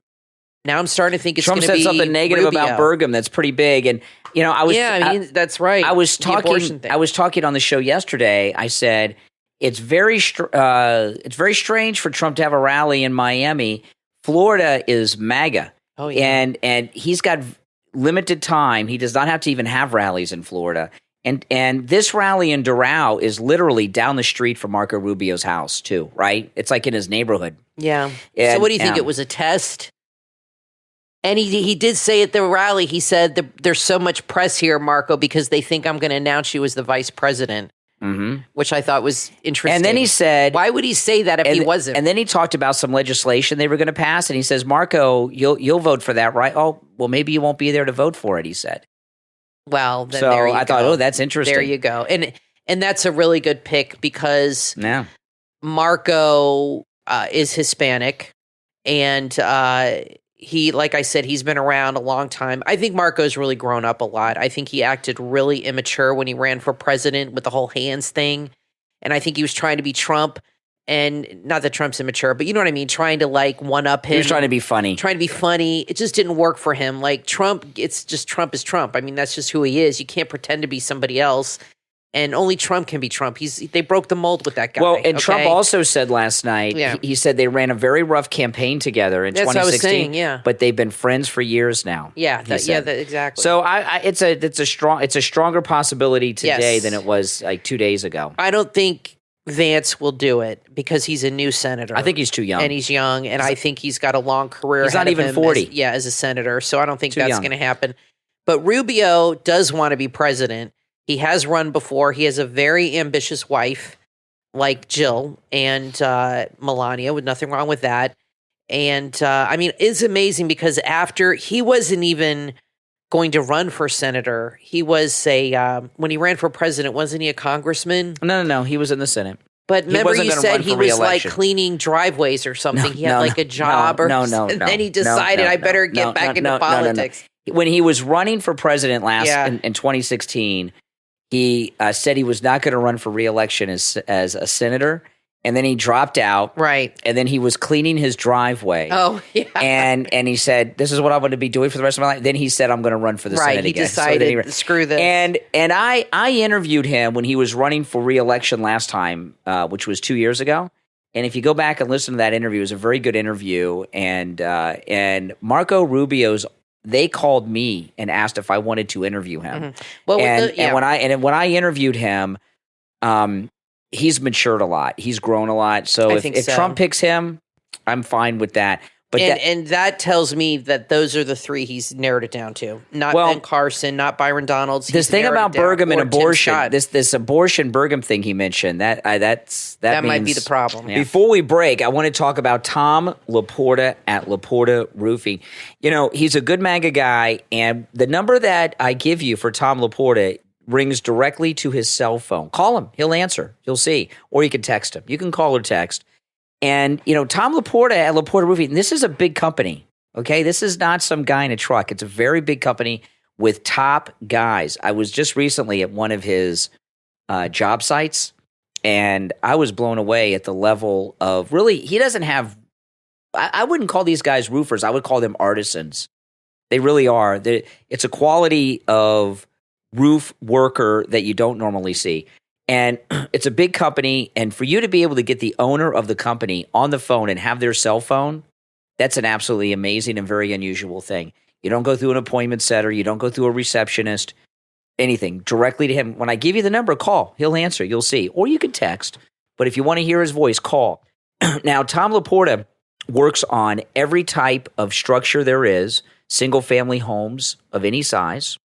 now I'm starting to think it's going to be Trump said something negative Rubio. About Burgum that's pretty big. And, that's right. I was talking on the show yesterday. I said, it's very strange for Trump to have a rally in Miami. Florida is MAGA. Oh, yeah. And he's got limited time. He does not have to even have rallies in Florida. And this rally in Doral is literally down the street from Marco Rubio's house, too, right? It's like in his neighborhood. Yeah. So what do you think? It was a test? And he did say at the rally, he said, there's so much press here, Marco, because they think I'm going to announce you as the vice president, which I thought was interesting. And then he said... Why would he say that if he wasn't? And then he talked about some legislation they were going to pass, and he says, Marco, you'll vote for that, right? Oh, well, maybe you won't be there to vote for it, he said. Well, then so there you go. I thought, that's interesting. There you go. And that's a really good pick because Marco is Hispanic, and he, like I said, he's been around a long time. I think Marco's really grown up a lot. I think he acted really immature when he ran for president with the whole hands thing. And I think he was trying to be Trump. And not that Trump's immature, but you know what I mean? Trying to one-up him. He was trying to be funny. It just didn't work for him. Like Trump, it's just Trump is Trump. I mean, that's just who he is. You can't pretend to be somebody else. And only Trump can be Trump. They broke the mold with that guy. Well, and Trump also said last night, he said they ran a very rough campaign together in 2016. That's what I was saying, but they've been friends for years now. Yeah, exactly. So it's a stronger possibility today than it was like 2 days ago. I don't think Vance will do it because he's a new senator. I think he's too young. And he's young, and I think he's got a long career. He's not even 40. As a senator, so I don't think that's going to happen. But Rubio does want to be president. He has run before. He has a very ambitious wife like Jill and Melania, with nothing wrong with that. And it's amazing because after he wasn't even going to run for senator, he was when he ran for president, wasn't he a congressman? No. He was in the Senate. But remember you said he was like cleaning driveways or something. He had a job and then he decided I better get back into politics. When he was running for president in 2016, he said he was not going to run for re-election as a senator, and then he dropped out. Right. And then he was cleaning his driveway. Oh, yeah. And he said, this is what I'm going to be doing for the rest of my life. Then he said, I'm going to run for the Senate again. He decided, screw this. And I interviewed him when he was running for re-election last time, which was 2 years ago. And if you go back and listen to that interview, it was a very good interview. And Marco Rubio's, they called me and asked if I wanted to interview him. Mm-hmm. Well, and when I interviewed him, he's matured a lot. He's grown a lot. So if Trump picks him, I'm fine with that. But that tells me that those are the three he's narrowed it down to. Not Ben Carson, not Byron Donalds. This thing about Burgum and abortion, this abortion Burgum thing he mentioned, that might be the problem. Yeah. Before we break, I want to talk about Tom Laporta at Laporta Roofing. He's a good MAGA guy, and the number that I give you for Tom Laporta rings directly to his cell phone. Call him. He'll answer. You'll see. Or you can text him. You can call or text. And, Tom Laporta at Laporta Roofing, this is a big company, okay? This is not some guy in a truck. It's a very big company with top guys. I was just recently at one of his job sites, and I was blown away at the level of he doesn't have – I wouldn't call these guys roofers. I would call them artisans. They really are. It's a quality of roof worker that you don't normally see. And it's a big company. And for you to be able to get the owner of the company on the phone and have their cell phone, that's an absolutely amazing and very unusual thing. You don't go through an appointment setter. You don't go through a receptionist, anything. Directly to him. When I give you the number, call. He'll answer. You'll see. Or you can text. But if you want to hear his voice, call. Now, Tom Laporta works on every type of structure there is, single-family homes of any size,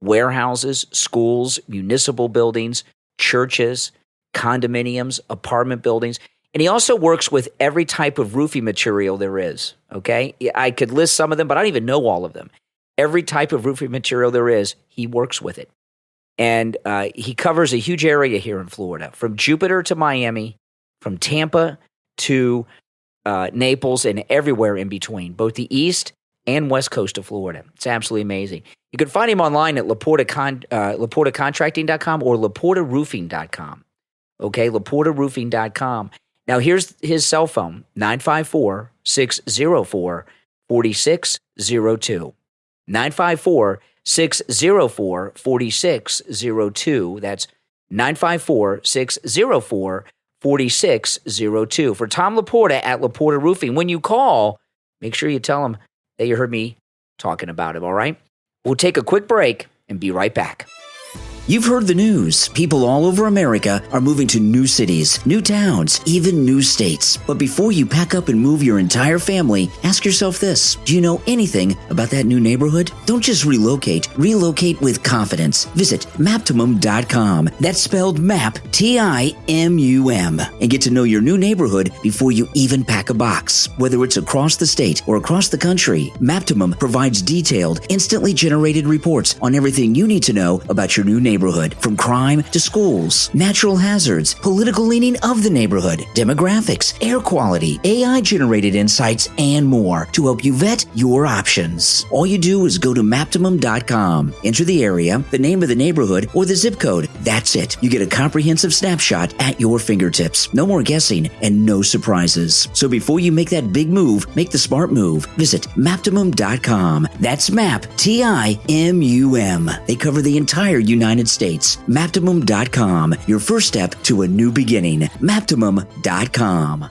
warehouses, schools, municipal buildings, churches, condominiums, apartment buildings. And he also works with every type of roofing material there is, okay? I could list some of them, but I don't even know all of them. Every type of roofing material there is, he works with it. And he covers a huge area here in Florida, from Jupiter to Miami, from Tampa to Naples, and everywhere in between, both the east and west coast of Florida. It's absolutely amazing. You can find him online at LaportaContracting.com or LaportaRoofing.com. Okay, LaportaRoofing.com. Now, here's his cell phone, 954-604-4602. 954-604-4602. That's 954-604-4602. For Tom Laporta at Laporta Roofing, when you call, make sure you tell him that you heard me talking about him, all right? We'll take a quick break and be right back. You've heard the news. People all over America are moving to new cities, new towns, even new states. But before you pack up and move your entire family, ask yourself this. Do you know anything about that new neighborhood? Don't just relocate. Relocate with confidence. Visit Maptimum.com. That's spelled MAP, T-I-M-U-M. And get to know your new neighborhood before you even pack a box. Whether it's across the state or across the country, Maptimum provides detailed, instantly generated reports on everything you need to know about your new neighborhood, from crime to schools, natural hazards, political leaning of the neighborhood, demographics, air quality, AI-generated insights, and more to help you vet your options. All you do is go to Maptimum.com, enter the area, the name of the neighborhood, or the zip code. That's it. You get a comprehensive snapshot at your fingertips. No more guessing and no surprises. So before you make that big move, make the smart move. Visit Maptimum.com. That's MAP, T-I-M-U-M. They cover the entire United States. Maptimum.com, your first step to a new beginning. Maptimum.com.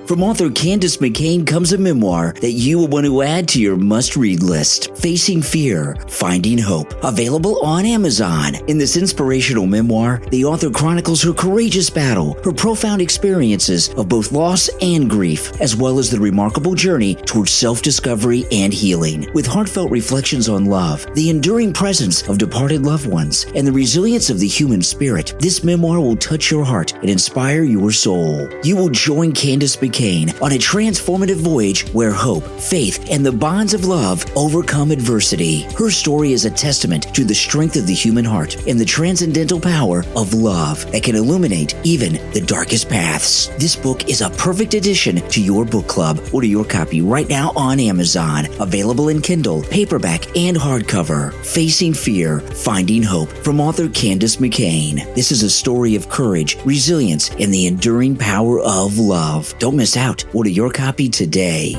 From author Candace McCain comes a memoir that you will want to add to your must-read list. Facing Fear, Finding Hope. Available on Amazon. In this inspirational memoir, the author chronicles her courageous battle, her profound experiences of both loss and grief, as well as the remarkable journey towards self-discovery and healing. With heartfelt reflections on love, the enduring presence of departed loved ones, and the resilience of the human spirit, this memoir will touch your heart and inspire your soul. You will join Candace McCain on a transformative voyage where hope, faith, and the bonds of love overcome adversity. Her story is a testament to the strength of the human heart and the transcendental power of love that can illuminate even the darkest paths. This book is a perfect addition to your book club. Order your copy right now on Amazon. Available in Kindle, paperback, and hardcover. Facing Fear, Finding Hope from author Candace McCain. This is a story of courage, resilience, and the enduring power of love. Don't miss out. Order your copy today.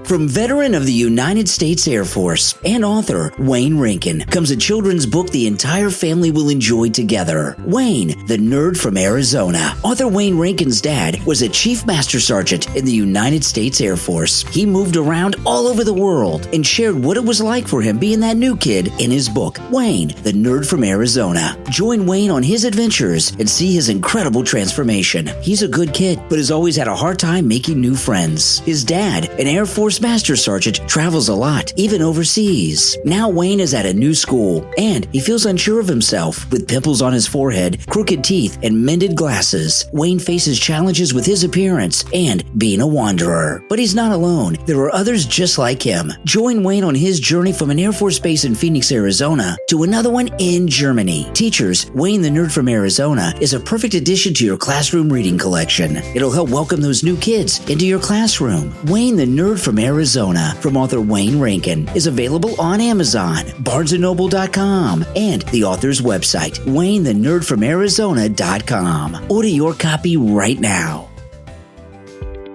From veteran of the United States Air Force and author Wayne Rankin comes a children's book the entire family will enjoy together. Wayne, the Nerd from Arizona. Author Wayne Rankin's dad was a Chief Master Sergeant in the United States Air Force. He moved around all over the world and shared what it was like for him being that new kid in his book, Wayne, the Nerd from Arizona. Join Wayne on his adventures and see his incredible transformation. He's a good kid, but has always had a hard time making new friends. His dad, an Air Force Master Sergeant, travels a lot, even overseas. Now Wayne is at a new school, and he feels unsure of himself. With pimples on his forehead, crooked teeth, and mended glasses, Wayne faces challenges with his appearance and being a wanderer. But he's not alone. There are others just like him. Join Wayne on his journey from an Air Force base in Phoenix, Arizona, to another one in Germany. Teachers, Wayne the Nerd from Arizona is a perfect addition to your classroom reading collection. It'll help welcome those new kids into your classroom. Wayne the Nerd from Arizona, from author Wayne Rankin, is available on Amazon, BarnesandNoble.com, and the author's website, WayneTheNerdFromArizona.com. Order your copy right now.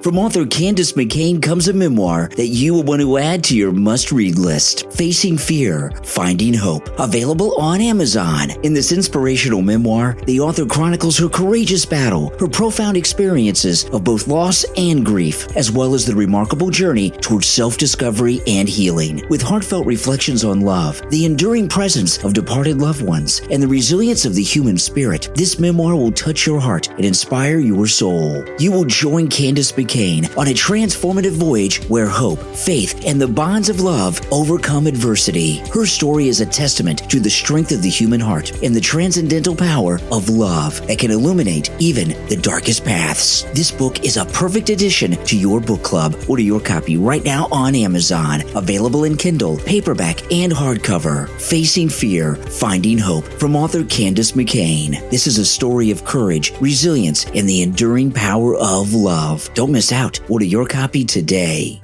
From author Candace McCain comes a memoir that you will want to add to your must-read list. Facing Fear, Finding Hope. Available on Amazon. In this inspirational memoir, the author chronicles her courageous battle, her profound experiences of both loss and grief, as well as the remarkable journey towards self-discovery and healing. With heartfelt reflections on love, the enduring presence of departed loved ones, and the resilience of the human spirit, this memoir will touch your heart and inspire your soul. You will join Candace McCain on a transformative voyage where hope, faith, and the bonds of love overcome adversity. Her story is a testament to the strength of the human heart and the transcendental power of love that can illuminate even the darkest paths. This book is a perfect addition to your book club. Order your copy right now on Amazon. Available in Kindle, paperback, and hardcover. Facing Fear, Finding Hope from author Candace McCain. This is a story of courage, resilience, and the enduring power of love. Don't miss out. Order your copy today.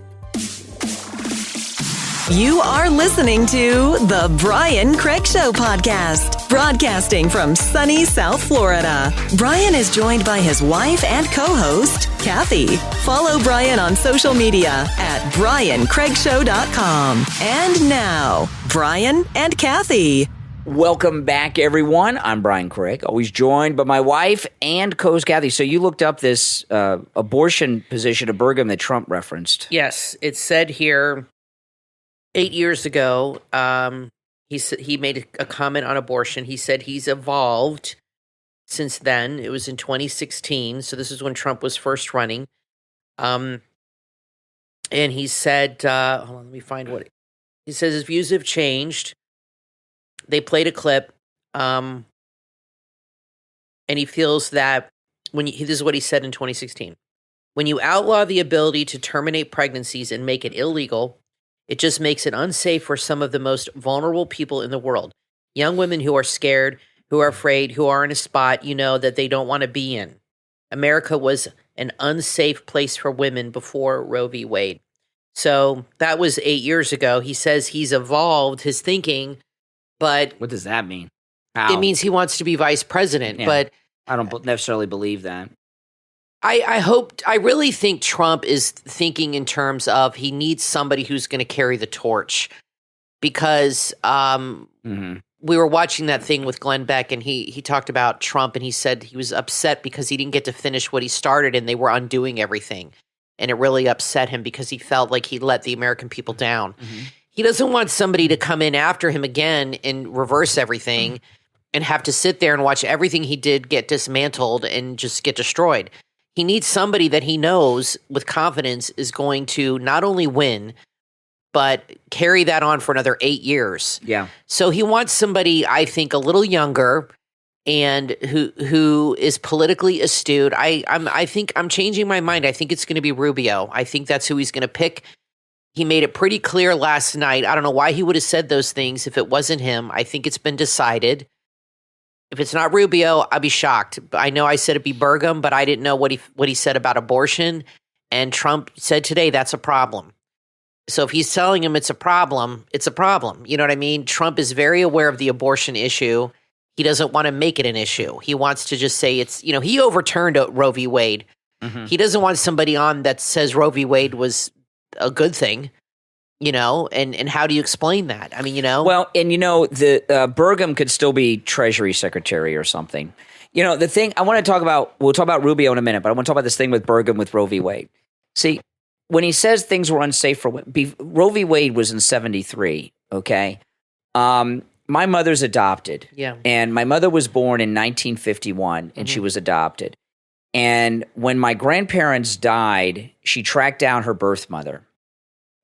You are listening to The Brian Craig Show podcast, broadcasting from sunny South Florida. Brian is joined by his wife and co-host, Kathy. Follow Brian on social media at BrianCraigShow.com. And now, Brian and Kathy. Welcome back, everyone. I'm Brian Craig, always joined by my wife and co-host Kathy. So you looked up this abortion position of Burgum that Trump referenced. Yes, it said here 8 years ago, he made a comment on abortion. He said he's evolved since then. It was in 2016, so this is when Trump was first running. And he said, hold on, let me find what he says. His views have changed. They played a clip, and he feels that this is what he said in 2016. When you outlaw the ability to terminate pregnancies and make it illegal, it just makes it unsafe for some of the most vulnerable people in the world. Young women who are scared, who are afraid, who are in a spot, that they don't want to be in. America was an unsafe place for women before Roe v. Wade. So that was 8 years ago. He says he's evolved his thinking. But what does that mean? How? It means he wants to be vice president. Yeah, but I don't necessarily believe that. I really think Trump is thinking in terms of he needs somebody who's going to carry the torch, because we were watching that thing with Glenn Beck, and he talked about Trump, and he said he was upset because he didn't get to finish what he started, and they were undoing everything, and it really upset him because he felt like he let the American people down. Mm-hmm. He doesn't want somebody to come in after him again and reverse everything and have to sit there and watch everything he did get dismantled and just get destroyed. He needs somebody that he knows with confidence is going to not only win, but carry that on for another 8 years. Yeah. So he wants somebody, I think, a little younger and who is politically astute. I think I'm changing my mind. I think it's going to be Rubio. I think that's who he's going to pick. He made it pretty clear last night. I don't know why he would have said those things if it wasn't him. I think it's been decided. If it's not Rubio, I'd be shocked. I know I said it'd be Burgum, but I didn't know what he said about abortion. And Trump said today that's a problem. So if he's telling him it's a problem, it's a problem. You know what I mean? Trump is very aware of the abortion issue. He doesn't want to make it an issue. He wants to just say it's, he overturned Roe v. Wade. Mm-hmm. He doesn't want somebody on that says Roe v. Wade was a good thing, and how do you explain that? I mean, Well, and the Burgum could still be Treasury Secretary or something. The thing I want to talk about, we'll talk about Rubio in a minute, but I want to talk about this thing with Burgum with Roe v. Wade. See, when he says things were unsafe for women, Roe v. Wade was in 1973, okay? My mother's adopted. Yeah. And my mother was born in 1951, and she was adopted. And when my grandparents died, she tracked down her birth mother,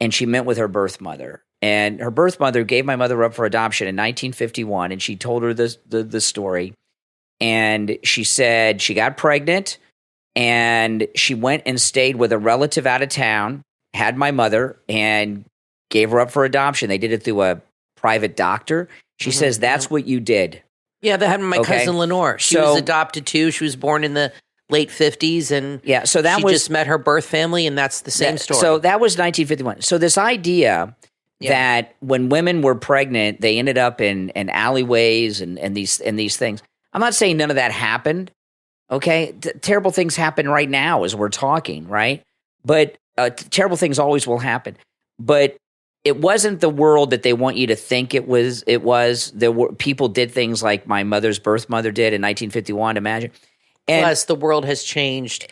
and she met with her birth mother. And her birth mother gave my mother up for adoption in 1951, and she told her the story. And she said she got pregnant, and she went and stayed with a relative out of town, had my mother, and gave her up for adoption. They did it through a private doctor. She says that's what you did. Yeah, that happened to my cousin Lenore. She was adopted too. She was born in the late 50s, and so that she just met her birth family, and that's the same story. So that was 1951. So this idea that when women were pregnant, they ended up in alleyways and these things. I'm not saying none of that happened. Okay, terrible things happen right now as we're talking, right? But terrible things always will happen. But it wasn't the world that they want you to think it was. There were people did things like my mother's birth mother did in 1951. Imagine. And plus, the world has changed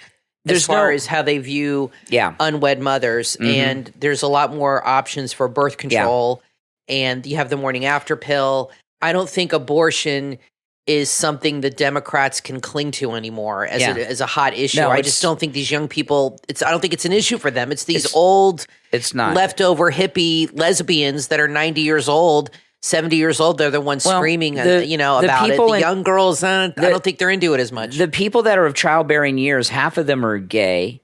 as far as how they view unwed mothers, and there's a lot more options for birth control. And you have the morning after pill. I don't think abortion is something the Democrats can cling to anymore as a hot issue. No, I just don't think these young people, I don't think it's an issue for them. It's these old, leftover hippie lesbians that are 90 years old, 70 years old. They're the ones screaming, about it. The young girls, I don't think they're into it as much. The people that are of childbearing years, half of them are gay.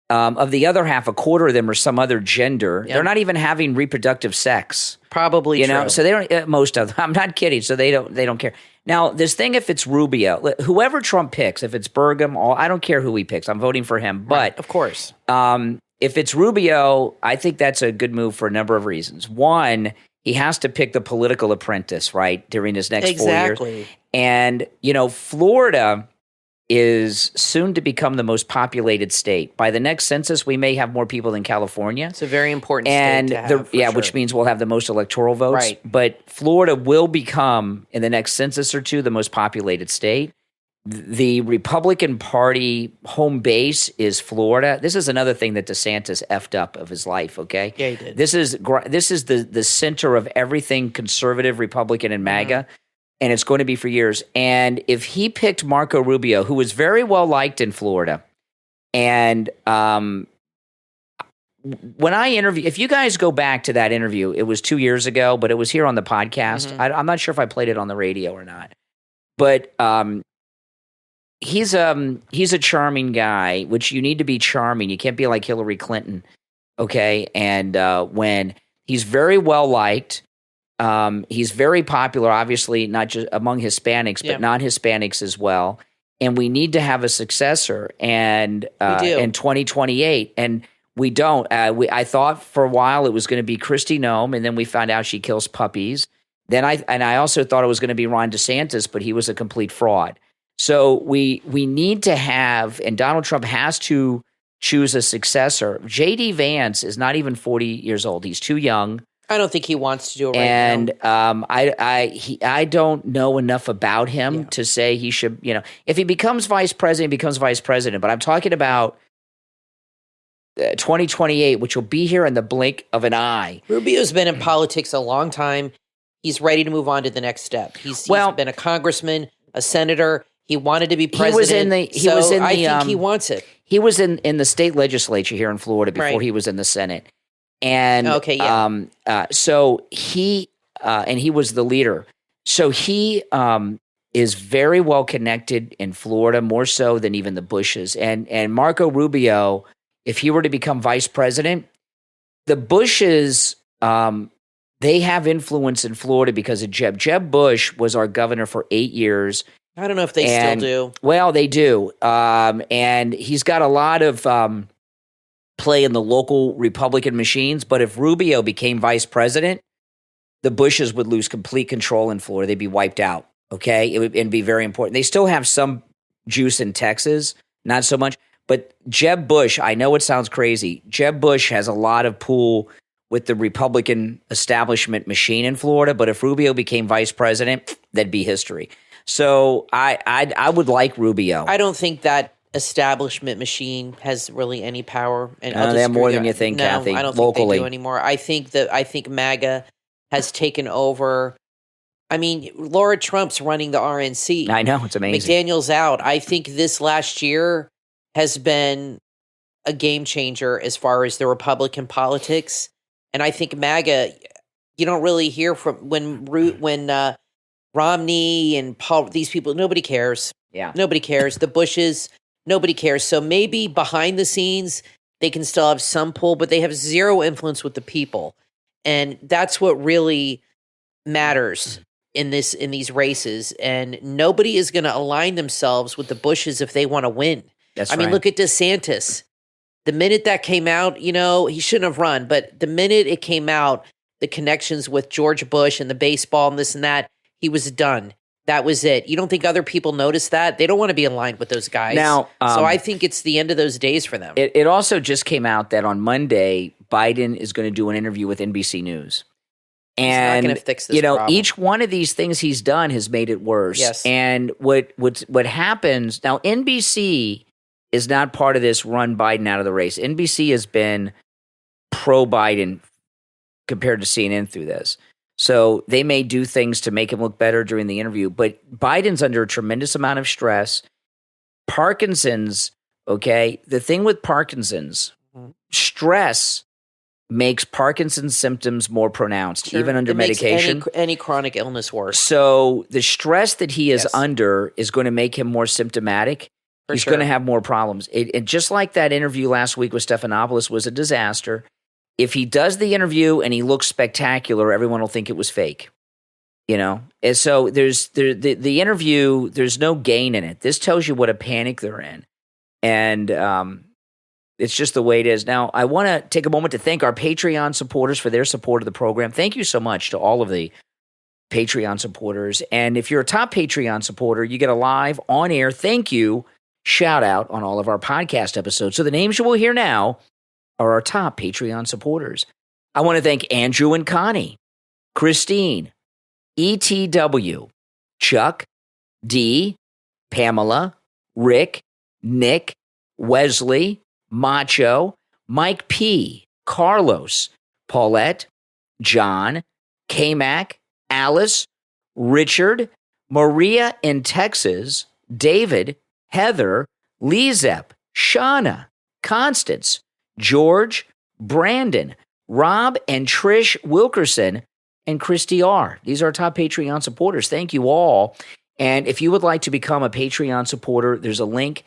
Of the other half, a quarter of them are some other gender. Yep. They're not even having reproductive sex. Probably true. So they don't. Most of them. I'm not kidding. So they don't care. Now, this thing, if it's Rubio, whoever Trump picks, if it's Burgum, I don't care who he picks. I'm voting for him. But right, of course, if it's Rubio, I think that's a good move for a number of reasons. One, he has to pick the political apprentice, right, during his next 4 years. And Florida is soon to become the most populated state. By the next census, we may have more people than California. It's a very important state to have, for sure. Which means we'll have the most electoral votes. Right. But Florida will become, in the next census or two, the most populated state. The Republican Party home base is Florida. This is another thing that DeSantis effed up of his life, okay? Yeah, he did. This is the center of everything conservative, Republican, and MAGA. And it's going to be for years. And if he picked Marco Rubio, who was very well liked in Florida, and when I interview, if you guys go back to that interview, it was 2 years ago, but it was here on the podcast. I'm not sure if I played it on the radio or not. But he's a charming guy, which you need to be charming. You can't be like Hillary Clinton, okay? And when he's very well liked. He's very popular, obviously, not just among Hispanics, but non-Hispanics as well. And we need to have a successor and in 2028. And we don't. I thought for a while it was going to be Kristi Noem, and then we found out she kills puppies. Then I also thought it was going to be Ron DeSantis, but he was a complete fraud. So we need to have, and Donald Trump has to choose a successor. J.D. Vance is not even 40 years old. He's too young. I don't think he wants to do it right now. And I don't know enough about him to say he should, if he becomes vice president, he becomes vice president. But I'm talking about 2028, which will be here in the blink of an eye. Rubio's been in politics a long time. He's ready to move on to the next step. He's been a congressman, a senator. He wanted to be president. I think he wants it. He was in the state legislature here in Florida before he was in the Senate. And so he and he was the leader. So he is very well connected in Florida, more so than even the Bushes. And Marco Rubio, if he were to become vice president, the Bushes they have influence in Florida because of Jeb. Jeb Bush was our governor for 8 years. I don't know if they still do. Well, they do, and he's got a lot of play in the local Republican machines, but if Rubio became vice president, the Bushes would lose complete control in Florida. They'd be wiped out, okay? It'd be very important. They still have some juice in Texas, not so much, but Jeb Bush, I know it sounds crazy, Jeb Bush has a lot of pull with the Republican establishment machine in Florida, but if Rubio became vice president, that'd be history. So I would like Rubio. I don't think that establishment machine has really any power. And they have more than you think, Kathy. I don't locally. think they do anymore. I think MAGA has taken over. I mean, Laura Trump's running the RNC. I know, it's amazing. McDaniel's out. I think this last year has been a game changer as far as the Republican politics. And I think MAGA, you don't really hear from when Romney and Paul, these people, nobody cares. Yeah. Nobody cares. The Bushes, nobody cares. So maybe behind the scenes, they can still have some pull, but they have zero influence with the people. And that's what really matters in these races. And nobody is going to align themselves with the Bushes if they want to win. I mean, look at DeSantis. The minute that came out, he shouldn't have run. But the minute it came out, the connections with George Bush and the baseball and this and that, he was done. that was it. You don't think other people notice that? They don't want to be in line with those guys. Now, so I think it's the end of those days for them. It also just came out that on Monday, Biden is going to do an interview with NBC News. And, he's not going to fix this problem. Each one of these things he's done has made it worse. Yes. And what happens, now NBC is not part of this run Biden out of the race. NBC has been pro-Biden compared to CNN through this. So they may do things to make him look better during the interview, but Biden's under a tremendous amount of stress. Parkinson's, okay? The thing with Parkinson's, stress makes Parkinson's symptoms more pronounced, even under medication. Makes any chronic illness worse. So the stress that he is under is going to make him more symptomatic. He's going to have more problems. It just like that interview last week with Stephanopoulos was a disaster. If he does the interview and he looks spectacular, everyone will think it was fake. And so the interview, there's no gain in it. This tells you what a panic they're in. And it's just the way it is. Now, I want to take a moment to thank our Patreon supporters for their support of the program. Thank you so much to all of the Patreon supporters. And if you're a top Patreon supporter, you get a live on-air thank you shout out on all of our podcast episodes. So the names you will hear now are our top Patreon supporters. I want to thank Andrew and Connie, Christine, ETW, Chuck, D, Pamela, Rick, Nick, Wesley, Macho, Mike P, Carlos, Paulette, John, K-Mac, Alice, Richard, Maria in Texas, David, Heather, LeeZep, Shawna, Constance, George, Brandon, Rob, and Trish Wilkerson, and Christy R. These are our top Patreon supporters. Thank you all. And if you would like to become a Patreon supporter, there's a link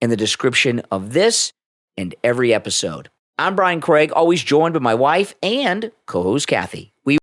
in the description of this and every episode. I'm Brian Craig, always joined by my wife and co-host Kathy. We